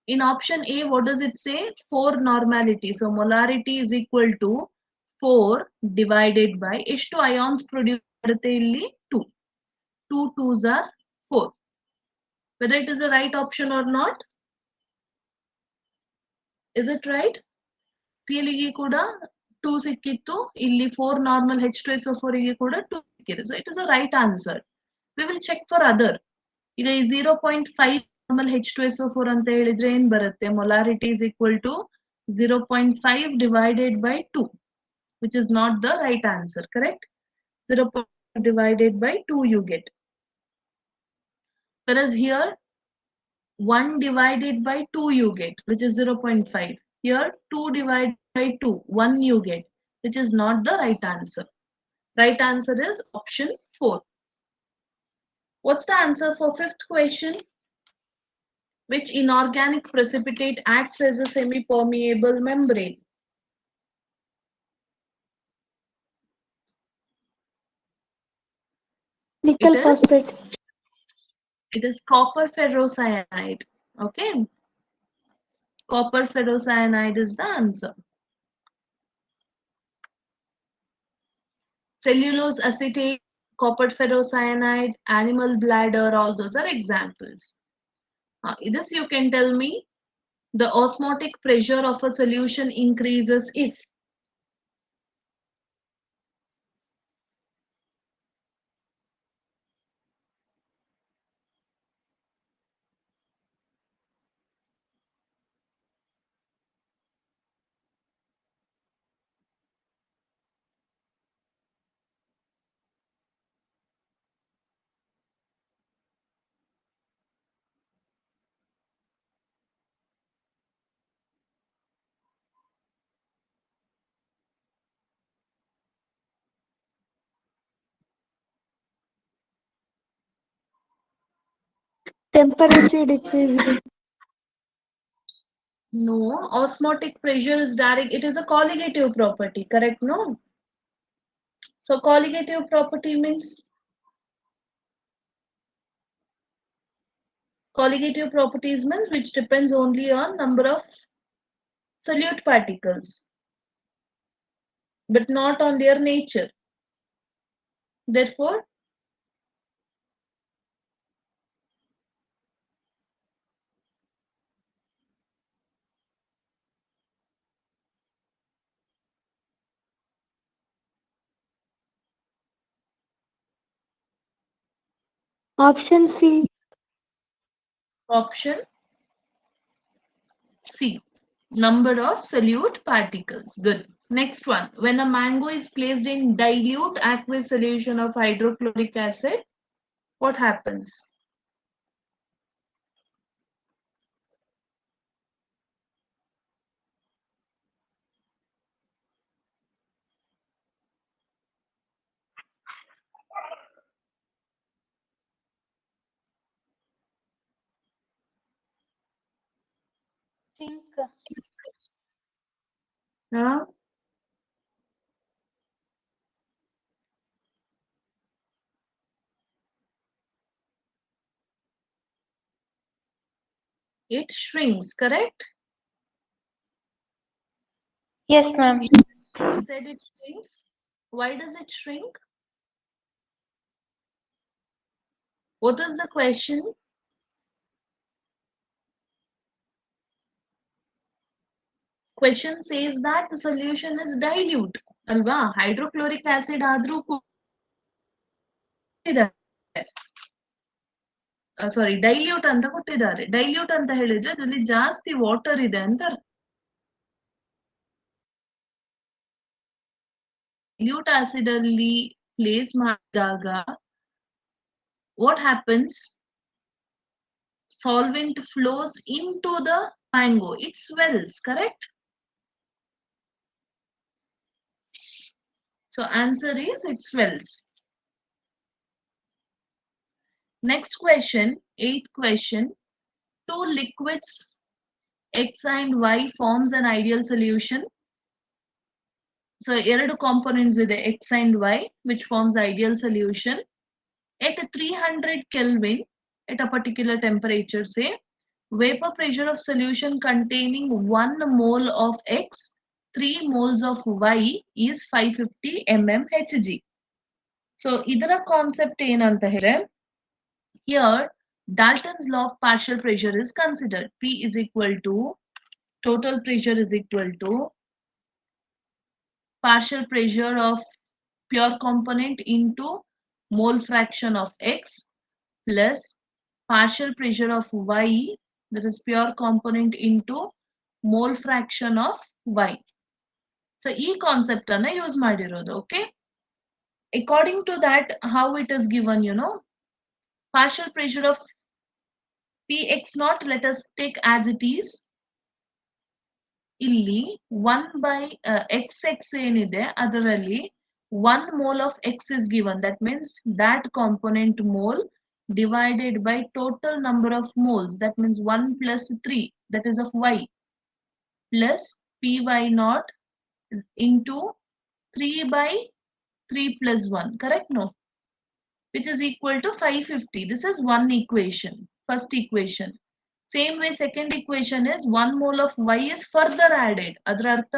In option A, what does it say? 4 normality. So molarity is equal to 4 divided by ಎಷ್ಟು ions produce ಮಾಡುತ್ತೆ ಇಲ್ಲಿ? 2. 2 2s are 4. Whether it is the right option or not? Is it right? CL ಗೆ ಕೂಡ 2 ಸಿಕ್ಕಿತ್ತು, ಇಲ್ಲಿ 4 normal H2SO4 ಗೆ ಕೂಡ 2 ಸಿಕ್ಕಿದೆ. So it is a right answer. We will check for other. ಈಗ ಈ 0.5 ನಾರ್ಮಲ್ H2SO4 ಅಂತ ಹೇಳಿದ್ರೆ ಏನ್ ಬರುತ್ತೆ? Molarity is equal to 0.5 divided by 2, which is not the right answer. Correct? 0.5 divided by 2 you get. Whereas here 1 divided by 2 you get, which is 0.5. Here 2 divided by 2, 1 you get, which is not the right answer. Right answer is option 4. What's the answer for fifth question? Which inorganic precipitate acts as a semi-permeable membrane? Nickel It is phosphate. copper ferrocyanide. Okay, copper ferrocyanide is the answer. Cellulose acetate, copper ferrocyanide, animal bladder, all those are examples. This you can tell me. The osmotic pressure of a solution increases if. Temperature decreasing. No, osmotic pressure is direct. It is a colligative property, correct? No. So colligative property means colligative properties means which depends only on number of solute particles, but not on their nature. Therefore, Option C. option C, number of solute particles. Good. Next one. When a mango is placed in dilute aqueous solution of hydrochloric acid, what happens? Think. Huh? It shrinks, correct? Yes, ma'am. You said it shrinks. Why does it shrink? What is the question? Question says that the solution is dilute. Alva, hydrochloric acid ಆದ್ರೂ ಸಾರಿ dilute ಅಂತ ಕೊಟ್ಟಿದ್ದಾರೆ. Dilute ಅಂತ ಹೇಳಿದ್ರೆ ಅದರಲ್ಲಿ ಜಾಸ್ತಿ water ಇದೆ ಅಂತ ಅರ್ಥ. ಡೈಲ್ಯೂಟ್ ಆಸಿಡ್ ಅಲ್ಲಿ ಪ್ಲೇಸ್ ಮಾಡಿದಾಗ what happens? Solvent flows into the mango. It swells, correct? So answer is it swells. Next question, eighth question. Two liquids X and Y forms an ideal solution. So ಎರಡು components ಇದೆ X and Y which forms ideal solution at 300 Kelvin at a particular temperature. Say vapor pressure of solution containing 1 mole of X, 3 moles of Y is 550 mmHg. So ಇದರ concept ಏನಂತ ಹೇಳಿದ್ರೆ here Dalton's law of partial pressure is considered. P is equal to total pressure is equal to partial pressure of pure component into mole fraction of X plus partial pressure of Y, that is pure component into mole fraction of Y. So e concept anna use ಮಾಡಿರೋದು. Okay, according to that how it is given, partial pressure of Px naught, let us take as it is. ಇಲ್ಲಿ 1 by xx ಏನಿದೆ ಅದರಲ್ಲಿ 1 mole of x is given. That means that component mole divided by total number of moles. That means 1 plus 3, that is of y, plus py naught into 3 by 3 plus 1. Correct? No. Which is equal to 550. This is one equation. First equation. Same way, second equation is 1 mole of y is further added. ಅದರ ಅರ್ಥ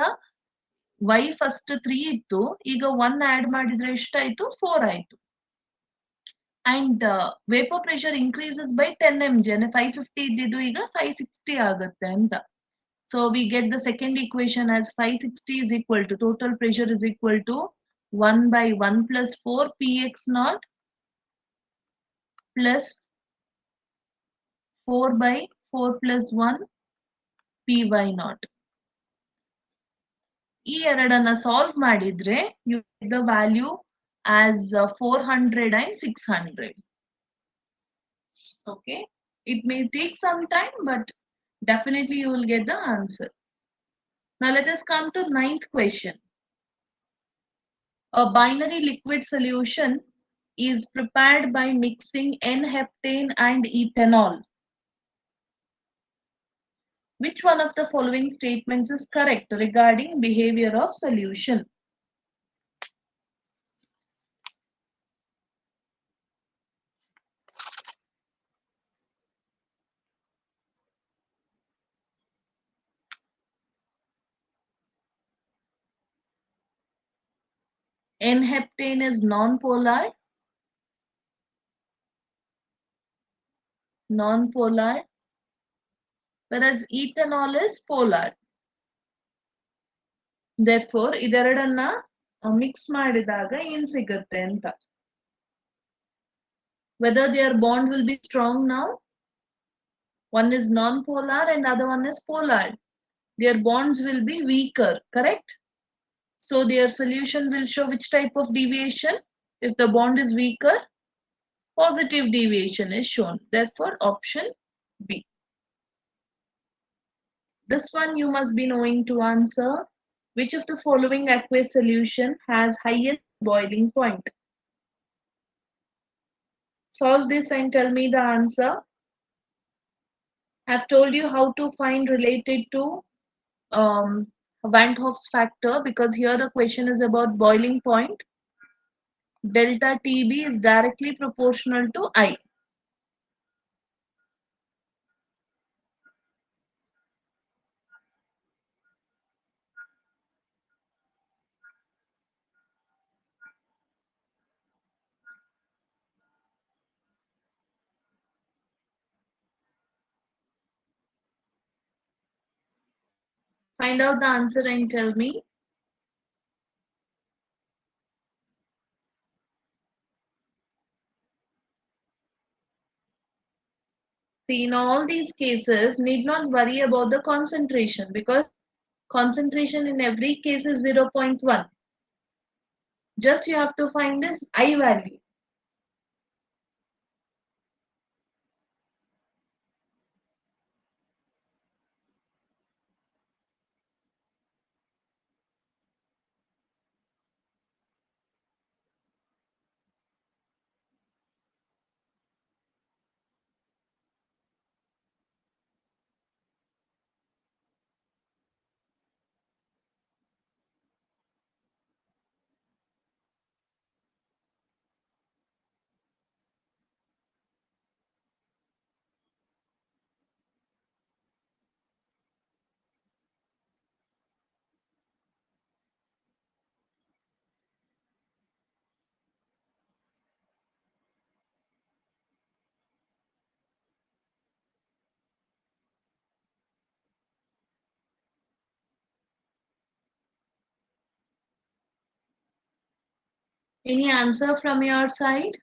y first 3 ಇತ್ತು, ಈಗ 1 add ಮಾಡಿದ್ರೆ ಎಷ್ಟಾಯ್ತು? 4 ಆಯ್ತು. And vapor pressure increases by 10 mg. 550 ಇದ್ದಿದ್ದು ಈಗ 560 ಆಗುತ್ತೆ ಅಂತ. So we get the second equation as 560 is equal to total pressure is equal to 1 by 1 plus 4 px naught plus 4 by 4 plus 1 py naught. ಈ ಎರಡನ್ನ solve ಮಾಡಿದ್ರೆ you get the value as 400 and 600. Okay, it may take some time but definitely you will get the answer. Now let us come to ninth question. A binary liquid solution is prepared by mixing N-heptane and ethanol. Which one of the following statements is correct regarding behavior of solution? N-heptane is non-polar, whereas ethanol is polar. Therefore, ಇದೆರಡನ್ನ mix ಮಾಡಿದಾಗ ಏನ್ ಸಿಗುತ್ತೆ ಅಂತ. Whether their bond will be strong now, one is non-polar and other one is polar. Their bonds will be weaker, correct? So their solution will show which type of deviation? If the bond is weaker, positive deviation is shown. Therefore, option B. This one you must be knowing to answer. Which of the following aqueous solution has highest boiling point? Solve this and tell me the answer. I've told you how to find related to Van Hoff's factor, because here the question is about boiling point. Delta TB is directly proportional to I. Find out the answer and tell me. See, in all these cases, need not worry about the concentration, because concentration in every case is 0.1. Just you have to find this I value. Any answer from your side?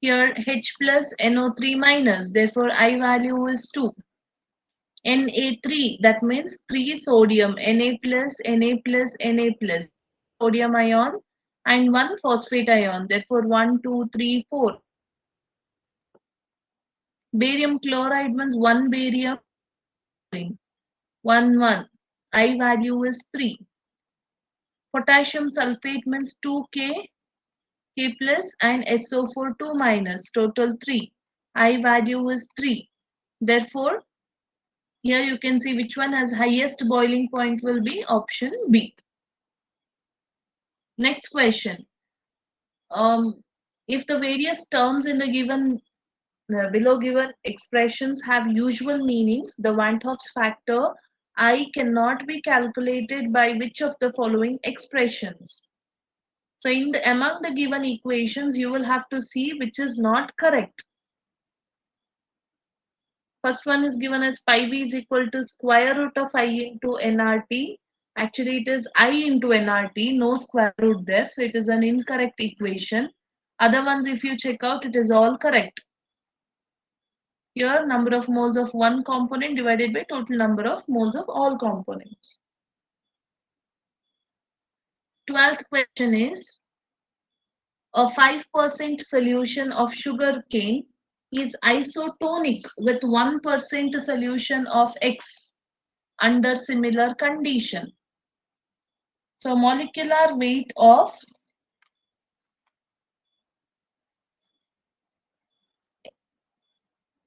Here H plus NO3 minus, therefore I value is 2. Na3, that means 3 sodium, Na plus, Na plus, Na plus, sodium ion and 1 phosphate ion, therefore 1, 2, 3, 4. Barium chloride means 1 barium, 1, 1. I value is 3. Potassium sulfate means 2K, K plus and SO4 2 minus, total 3. I value is 3. Therefore, here you can see which one has highest boiling point will be option B. Next question. If the various terms in the given below given expressions have usual meanings, the Van Hoff's factor I cannot be calculated by which of the following expressions? So among the given equations, you will have to see which is not correct. First one is given as pi v is equal to square root of I into nRT. Actually, it is I into nRT, no square root there. So it is an incorrect equation. Other ones, if you check out, it is all correct. Here, number of moles of one component divided by total number of moles of all components. 12th question is, a 5% solution of sugar cane is isotonic with 1% solution of X under similar condition. So molecular weight of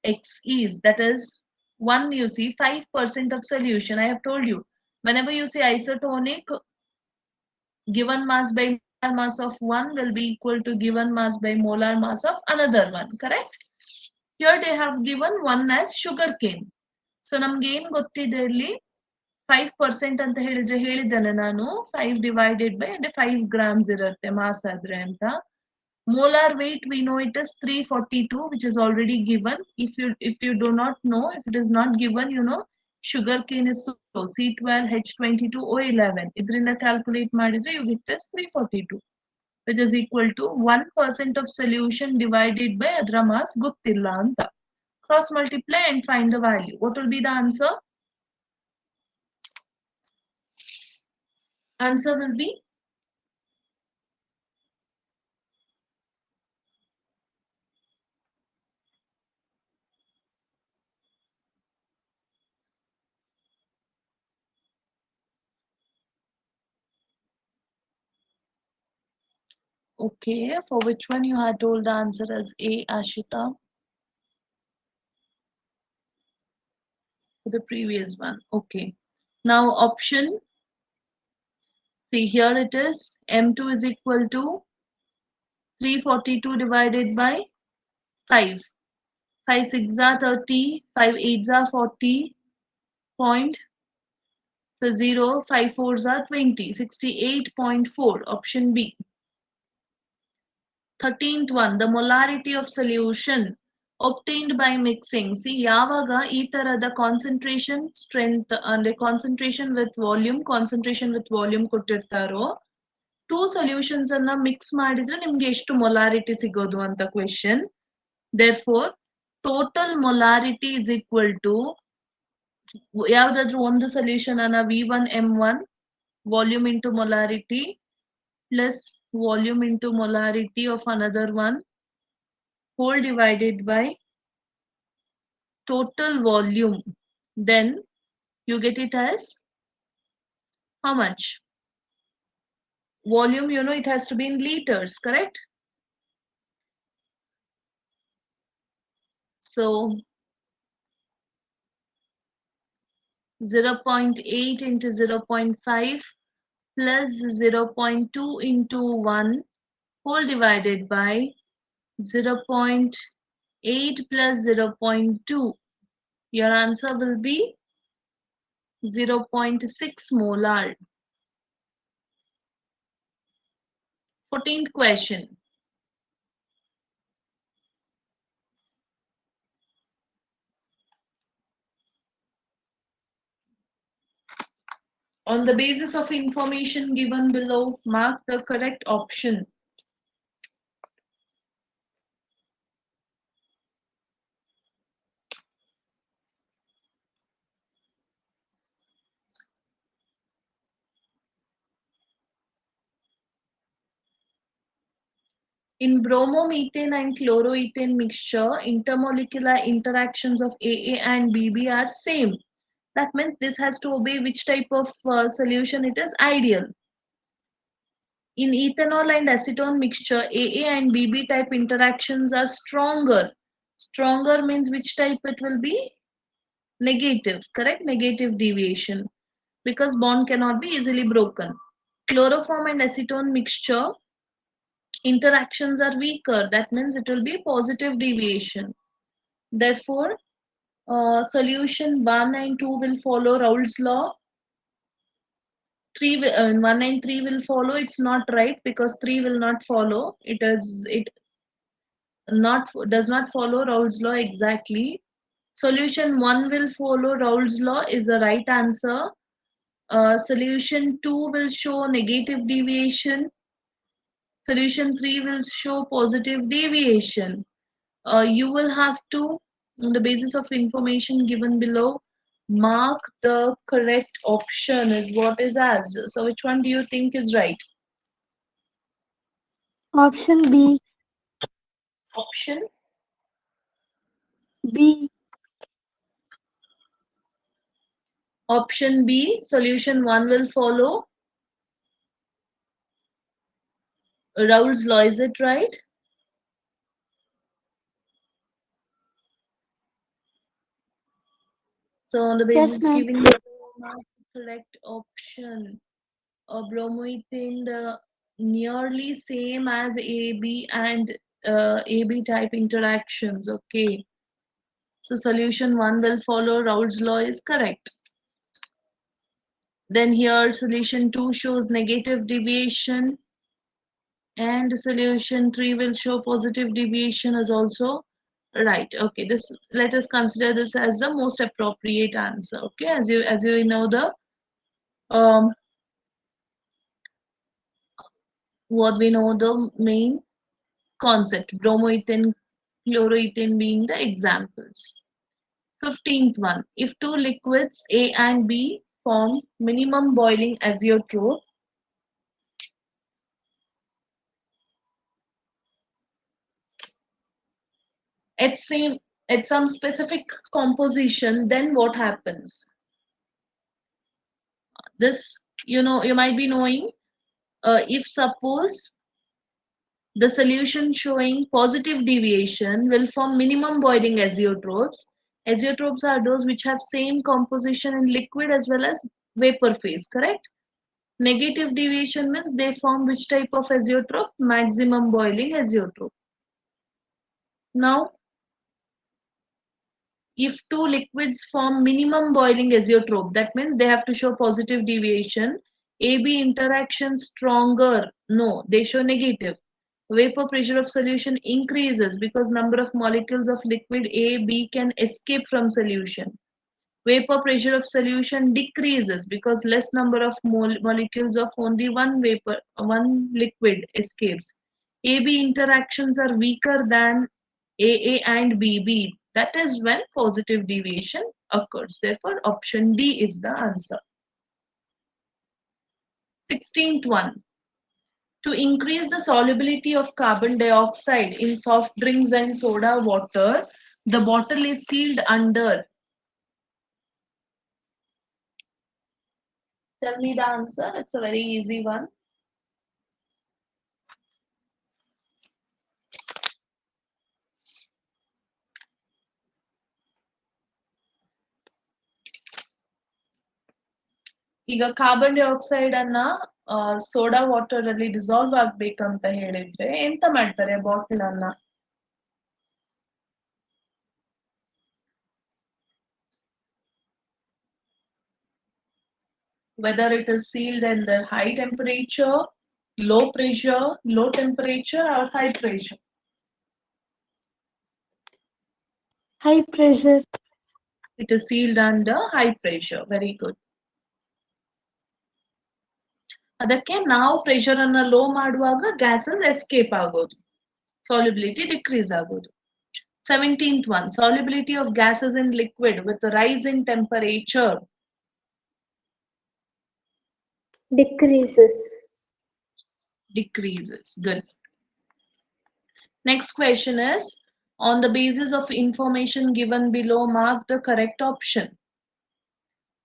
X is, that is 1, you see 5% of solution. I have told you, whenever you say isotonic, given mass by molar mass of one will be equal to given mass by molar mass of another one, correct? Here they have given one as sugar cane. So ನಮ್ಗೆ ಏನು ಗೊತ್ತಿದೆ ಇಲ್ಲಿ 5% ಅಂತ ಹೇಳಿದ್ದೇನೆ ನಾನು 5 divided by ಅಂದ್ರೆ 5 grams ಇರುತ್ತೆ mass ಆದ್ರೆ ಅಂತ. Molar weight we know it is 342, which is already given. If you do not know, if it is not given, you know sugar cane is so C12H22O11. ಇದರಿಂದ calculate ಮಾಡಿದ್ರೆ you get this 342, which is equal to 1% of solution divided by ಅದರ mass ಗೊತ್ತಿಲ್ಲ ಅಂತ. Cross multiply and find the value. What will be the answer? Answer will be okay. For which one you had told the answer as A, Ashita? For the previous one. Okay. Now option, see here it is M2 is equal to 342 divided by 5. 5 6 are 30, 5 8 are 40, point, so 0, 5 4s are 20, 68.4. Option B. 13th one, the molarity of solution obtained by mixing. See, ಯಾವಾಗ ಈ ತರದ concentration strength ಅಂದ್ರೆ concentration with volume ಕೊಟ್ಟಿರ್ತಾರೋ, two solutions ಅನ್ನ mix ಮಾಡಿದ್ರೆ ನಿಮ್ಗೆ ಎಷ್ಟು molarity ಸಿಗೋದು ಅಂತ question. Therefore, total molarity is equal to ಯಾವ್ದಾದ್ರು ಒಂದು ಸೊಲ್ಯೂಷನ್ ಅನ್ನ V1 M1 volume into molarity plus volume into molarity of another one whole divided by total volume. Then you get it as how much? Volume, you know, it has to be in liters, correct? So 0.8 into 0.5 plus 0.2 into 1 whole divided by 0.8 plus 0.2. Your answer will be 0.6 molar. 14th question. On the basis of information given below, mark the correct option. In bromomethane and chloroethane mixture, intermolecular interactions of AA and BB are same. That means this has to obey which type of solution it is? Ideal. In ethanol and acetone mixture, AA and BB type interactions are stronger. Stronger means which type it will be? Negative, correct? Negative deviation, because bond cannot be easily broken. Chloroform and acetone mixture interactions are weaker. That means it will be positive deviation. Therefore, solution 1 and 2 will follow Raoult's law. 1 and 3 will follow. It's not right because 3 will not follow. It does not follow Raoult's law exactly. Solution 1 will follow Raoult's law is the right answer. Solution 2 will show negative deviation. Solution 3 will show positive deviation. You will have to, on the basis of information given below, mark the correct option is what is asked. So which one do you think is right? Option B. Option B. Option B, solution 1 will follow Raoult's law. Is it right? So on the Yes, basis ma'am. giving the correct option, bromoethane the nearly same as AB and AB type interactions. Okay, so solution 1 will follow Raoult's law is correct. Then here solution 2 shows negative deviation and solution 3 will show positive deviation is also right. Okay, this, let us consider this as the most appropriate answer. Okay, as you know the um what we know the main concept, bromoethane, chloroethane being the examples. 15th one, if two liquids A and B form minimum boiling azeotrope, at same at some specific composition, then what happens? This, you might be knowing, if suppose the solution showing positive deviation will form minimum boiling azeotropes. Azeotropes are those which have same composition in liquid as well as vapor phase, correct? Negative deviation means they form which type of azeotrope? Maximum boiling azeotrope. Now, if two liquids form minimum boiling azeotrope, that means they have to show positive deviation. AB interaction stronger? No, they show negative. Vapor pressure of solution increases because number of molecules of liquid A, B can escape from solution. Vapor pressure of solution decreases because less number of molecules of only one liquid escapes. AB interactions are weaker than AA and BB. That is when positive deviation occurs. Therefore, option D is the answer. 16th one. To increase the solubility of carbon dioxide in soft drinks and soda water, the bottle is sealed under. Tell me the answer. It's a very easy one. ಈಗ carbon dioxide ಅನ್ನ soda water ಅಲ್ಲಿ dissolve ಆಗ್ಬೇಕಂತ ಹೇಳಿದ್ರೆ ಎಂತ ಮಾಡ್ತಾರೆ bottle ಅನ್ನ? Whether it is sealed under high temperature, low pressure, low temperature or high pressure. High pressure. It is sealed under high pressure. Very good. ಅದಕ್ಕೆ ನಾವು ಪ್ರೆಷರ್ ಅನ್ನ ಲೋ ಮಾಡುವಾಗ ಗ್ಯಾಸಸ್ ಎಸ್ಕೇಪ್ ಆಗೋದು, ಸಾಲ್ಯುಬಿಲಿಟಿ ಡಿಕ್ರೀಸ್ ಆಗೋದು. 17th one, solubility of gases in liquid with rise in temperature. Decreases. Decreases. Good. Next question is, on the basis of information given below, mark the correct option.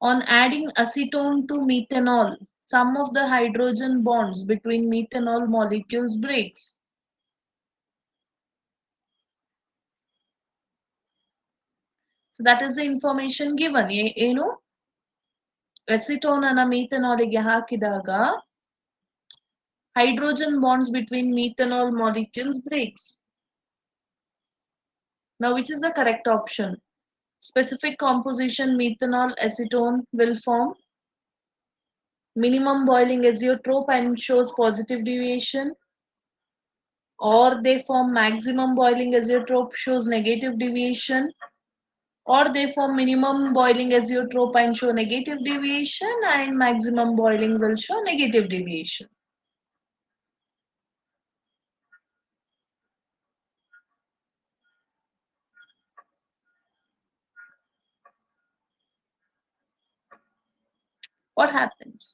On adding acetone to methanol, some of the hydrogen bonds between methanol molecules breaks. So that is the information given. ಏನು acetone ಅನ್ನ methanolಗೆ ಹಾಕಿದಾಗ hydrogen bonds between methanol molecules breaks. Now, which is the correct option? Specific composition methanol acetone will form minimum boiling azeotrope and shows positive deviation, or they form maximum boiling azeotrope shows negative deviation, or they form minimum boiling azeotrope and show negative deviation, and maximum boiling will show negative deviation. What happens?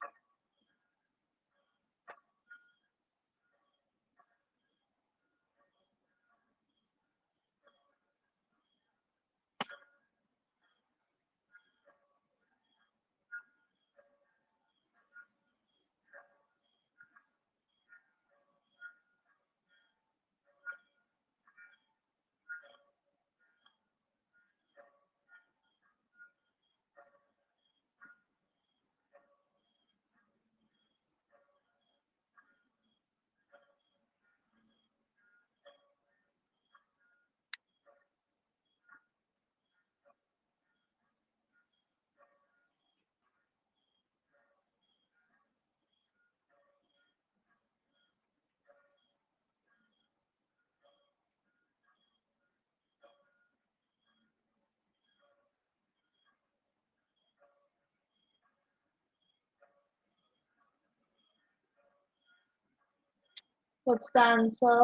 What's the answer?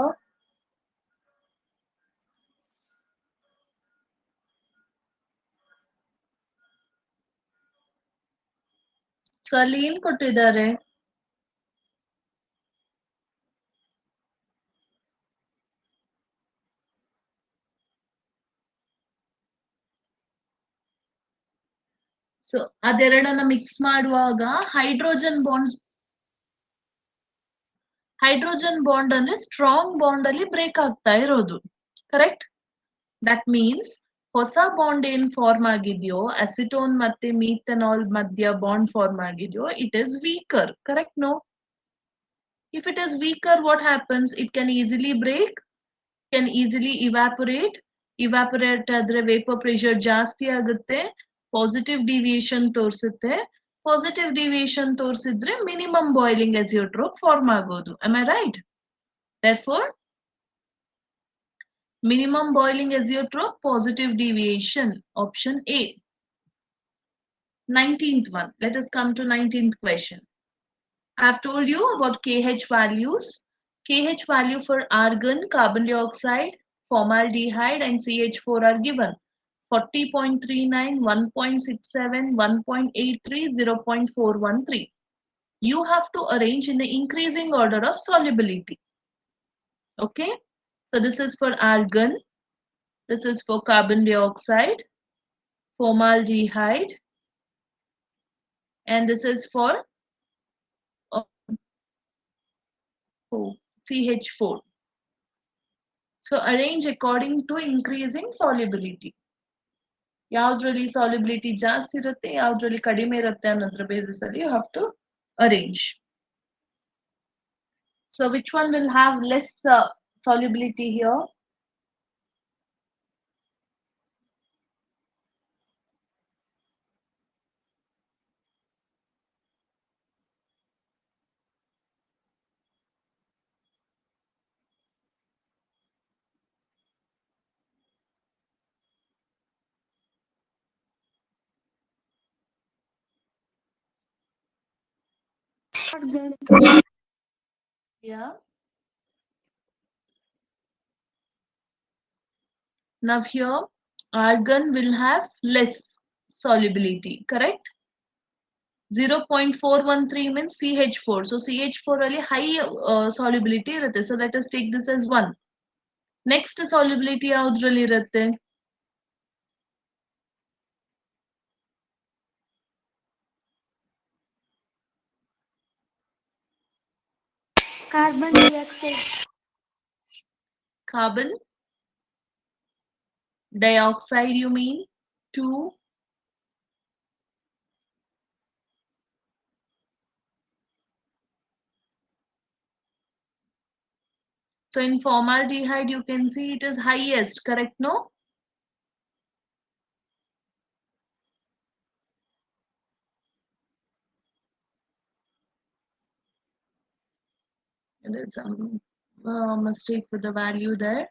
So ಅಲ್ಲಿ ಏನ್ ಕೊಟ್ಟಿದ್ದಾರೆ? So ಅದೆರಡನ್ನ mix ಮಾಡುವಾಗ hydrogen bond ಅಂದ್ರೆ strong bond ಅಲ್ಲಿ break ಆಗ್ತಾ ಇರೋದು. Correct? That means ಹೊಸ ಬಾಂಡ್ ಏನ್ ಫಾರ್ಮ್ ಆಗಿದೆಯೋ ಅಸಿಟೋನ್ ಮತ್ತೆ ಮೀಥನಾಲ್ ಮಧ್ಯ ಬಾಂಡ್ ಫಾರ್ಮ್ ಆಗಿದೆಯೋ it is weaker. Correct? No. If it is weaker, what happens? It can easily break, can easily evaporate. Evaporate ಆದ್ರೆ ವೇಪರ್ ಪ್ರೆಷರ್ ಜಾಸ್ತಿ ಆಗುತ್ತೆ, ಪಾಸಿಟಿವ್ ಡಿವಿಯೇಷನ್ ತೋರಿಸುತ್ತೆ. ಪಾಸಿಟಿವ್ ಡಿವಿಯೇಷನ್ ತೋರಿಸಿದ್ರೆ ಮಿನಿಮಮ್ ಬಾಯ್ಲಿಂಗ್ ಅಸಿಯೋಟ್ರೋಪ್ ಫಾರ್ಮ್ ಆಗೋದು. Am I right? Therefore, minimum boiling azeotrope, positive deviation. Option A. 19th one. Let us come to 19th question. I have told you about KH values. KH value for argon, carbon dioxide, formaldehyde and CH4 are given. 40.39, 1.67, 1.83, 0.413. You have to arrange in the increasing order of solubility. Okay? So this is for argon. This is for carbon dioxide, formaldehyde, and this is for CH4. So arrange according to increasing solubility. ಯಾವ್ದ್ರಲ್ಲಿ solubility ಜಾಸ್ತಿ ಇರುತ್ತೆ, ಯಾವ್ದ್ರಲ್ಲಿ ಕಡಿಮೆ ಇರುತ್ತೆ ಅನ್ನೋದ್ರ basis ಅಲ್ಲಿ you have to arrange. So which one will have less solubility here? Yeah. Now here argon will have less solubility, correct? 0.413 means CH4. So CH4 really high solubility irutte. So let us take this as 1. Next solubility ಯಾವುದ್ರಲ್ಲಿ ಇರುತ್ತೆ? Carbon dioxide. Carbon dioxide you mean? 2. So in formaldehyde you can see it is highest, correct? No? There's some mistake with the value there.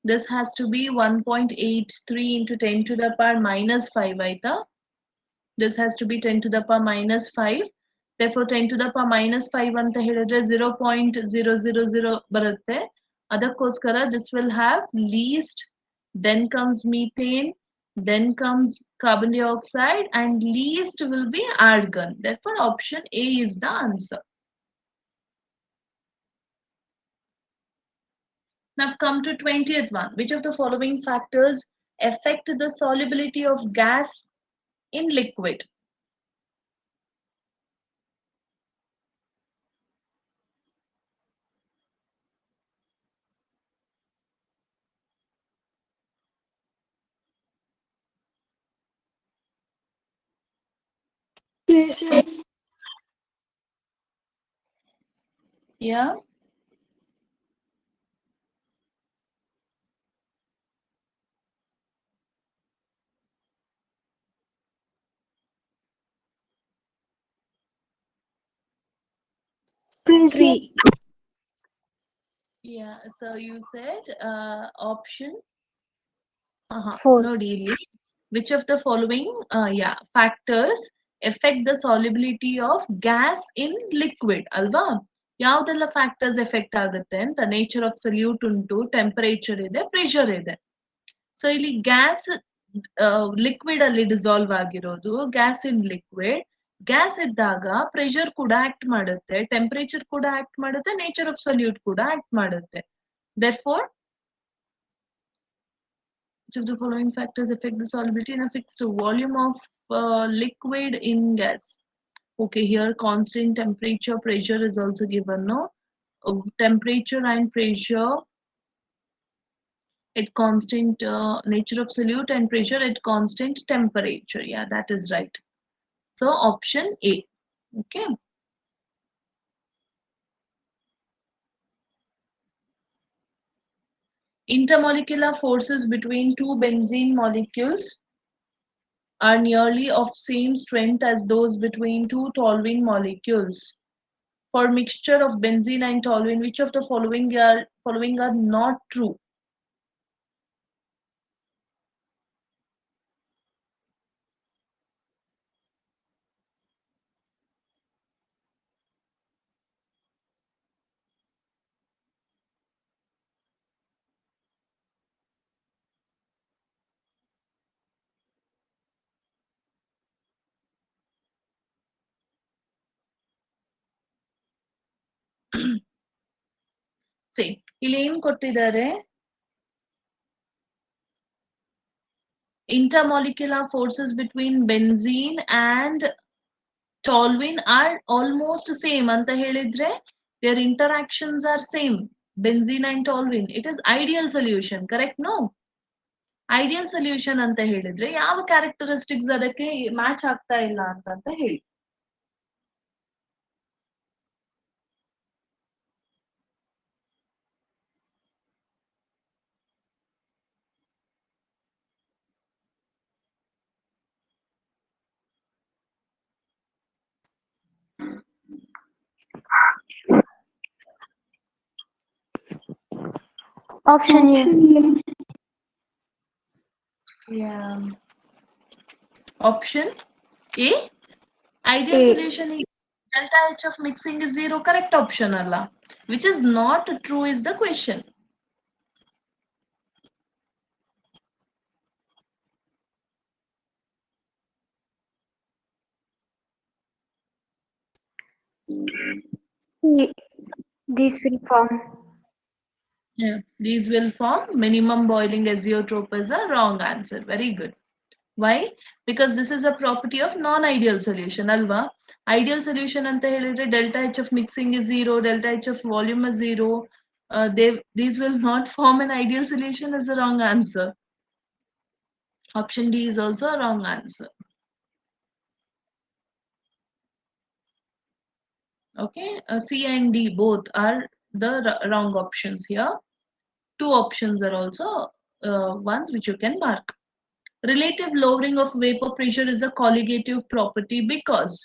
This has to be 1.83 into 10 to the power minus 5 aita. This has to be 10 to the power minus 5. Therefore 10 to the power minus 5 ಅಂತ ಹೇಳಿದ್ರೆ 0.000 ಬರುತ್ತೆ. ಅದಕ್ಕೋಸ್ಕರ this will have least, then comes methane, then comes carbon dioxide and least will be argon. Therefore option A is the answer. Now come to 20th one. Which of the following factors affect the solubility of gas in liquid? Pressure. Yeah. Pressure. Yeah, so you said option Four. no deal. Which of the following factors affect the solubility of gas in liquid ಅಲ್ವಾ ಯಾವುದೆಲ್ಲ factors effect ಆಗುತ್ತೆ ಅಂತ nature of salute ಉಂಟು temperature ಇದೆ pressure ಇದೆ so ಇಲ್ಲಿ gas liquid ಅಲ್ಲಿ dissolve ಆಗಿರೋದು ಗ್ಯಾಸ್ ಇನ್ ಲಿಕ್ವಿಡ್ ಗ್ಯಾಸ್ ಇದ್ದಾಗ ಪ್ರೆಷರ್ ಕೂಡ ಆಕ್ಟ್ ಮಾಡುತ್ತೆ ಟೆಂಪರೇಚರ್ ಕೂಡ ಆಕ್ಟ್ ಮಾಡುತ್ತೆ ನೇಚರ್ ಆಫ್ ಸಲ್ಯೂಟ್ ಕೂಡ ಆಕ್ಟ್ ಮಾಡುತ್ತೆ therefore which of the following factors affect the solubility in a fixed volume of liquid in gas? Okay, here constant temperature, pressure is also given. No, temperature and pressure at constant nature of solute and pressure at constant temperature. Yeah, that is right. So option A. Okay. Intermolecular forces between two benzene molecules are nearly of same strength as those between two toluene molecules. For mixture of benzene and toluene, which of the following are not true? See, ಇಲ್ಲಿ ಏನ್ ಕೊಟ್ಟಿದ್ದಾರೆ intermolecular forces between benzene and toluene are almost same ಅಂತ ಹೇಳಿದ್ರೆ their interactions are same benzene and toluene it is ideal solution correct no ideal solution ಅಂತ ಹೇಳಿದ್ರೆ ಯಾವ characteristics ಅದಕ್ಕೆ match ಆಗ್ತಾ ಇಲ್ಲ ಅಂತ ಹೇಳಿ Option A. Yeah. Option A. Ideal A. solution is delta H of mixing is zero. Correct option Allah. Which is not true is the question. C. This will form. Yeah. These will form minimum boiling azeotrope is a wrong answer. Very good. Why? Because this is a property of non-ideal solution. Alva. Ideal solution anta ಹೇಳಿದ್ರೆ delta H of mixing is zero, delta H of volume is zero. These will not form an ideal solution is a wrong answer. Option D is also a wrong answer. Okay, C and D both are the wrong options here. Two options are also ones which you can mark. Relative lowering of vapor pressure is a colligative property because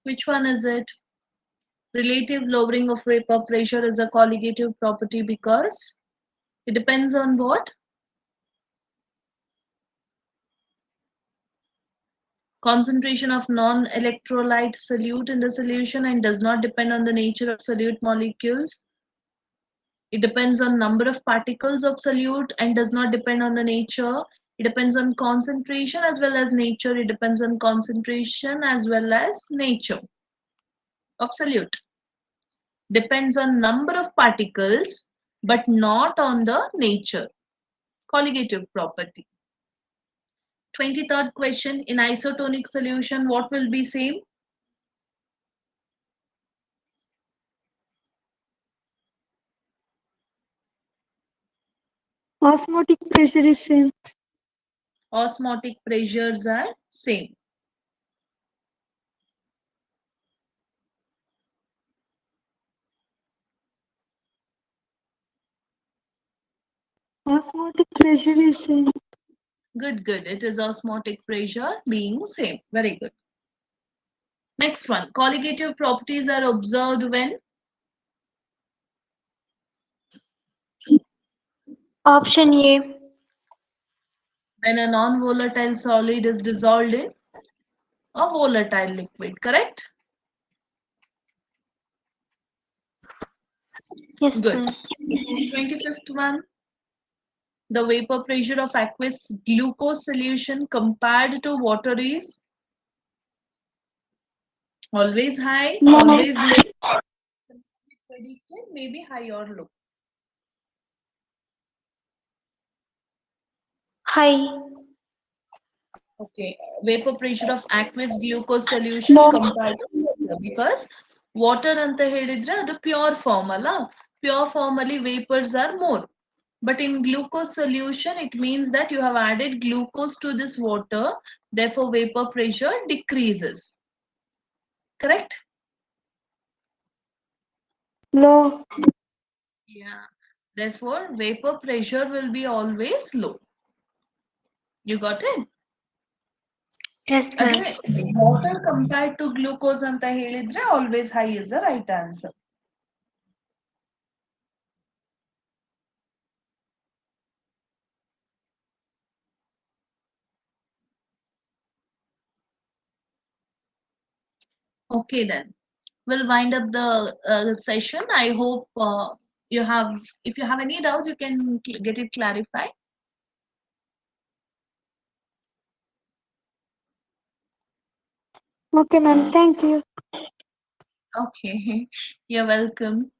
which one is it? Relative lowering of vapor pressure is a colligative property because it depends on what? Concentration of non-electrolyte solute in the solution and does not depend on the nature of solute molecules. It depends on number of particles of solute and does not depend on the nature. It depends on concentration as well as nature. It depends on concentration as well as nature of solute. Depends on number of particles but not on the nature. Colligative property. 23rd question, in isotonic solution, what will be same? Osmotic pressure is same. Osmotic pressures are same. Osmotic pressure is same. Good, good. It is osmotic pressure being same. Very good. Next one. Colligative properties are observed Option A. when a non-volatile solid is dissolved in a volatile liquid. Correct? Yes, Good. ma'am. 25th one. The vapor pressure of aqueous glucose solution compared to water is always high, No. always low. Predicted maybe high or low. High. Okay, vapor pressure of aqueous glucose solution No. compared to water because water ಅಂತ ಹೇಳಿದ್ರೆ ಅದು pure form ಅಲ್ಲ, pure form ಅಲ್ಲಿ vapors are more, but in glucose solution it means that you have added glucose to this water, therefore vapor pressure decreases. Correct? Low. Yeah, therefore vapor pressure will be always low. You got it? Yes, ma'am. Again, water compared to glucose ಅಂತ ಹೇಳಿದ್ರೆ always high is the right answer. Okay then. We'll wind up the session. I hope you have, if you have any doubts, you can get it clarified. Okay, ma'am. Thank you. Okay, you're welcome.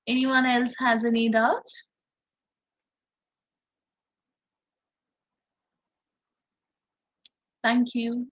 Anyone else has any doubts? Thank you.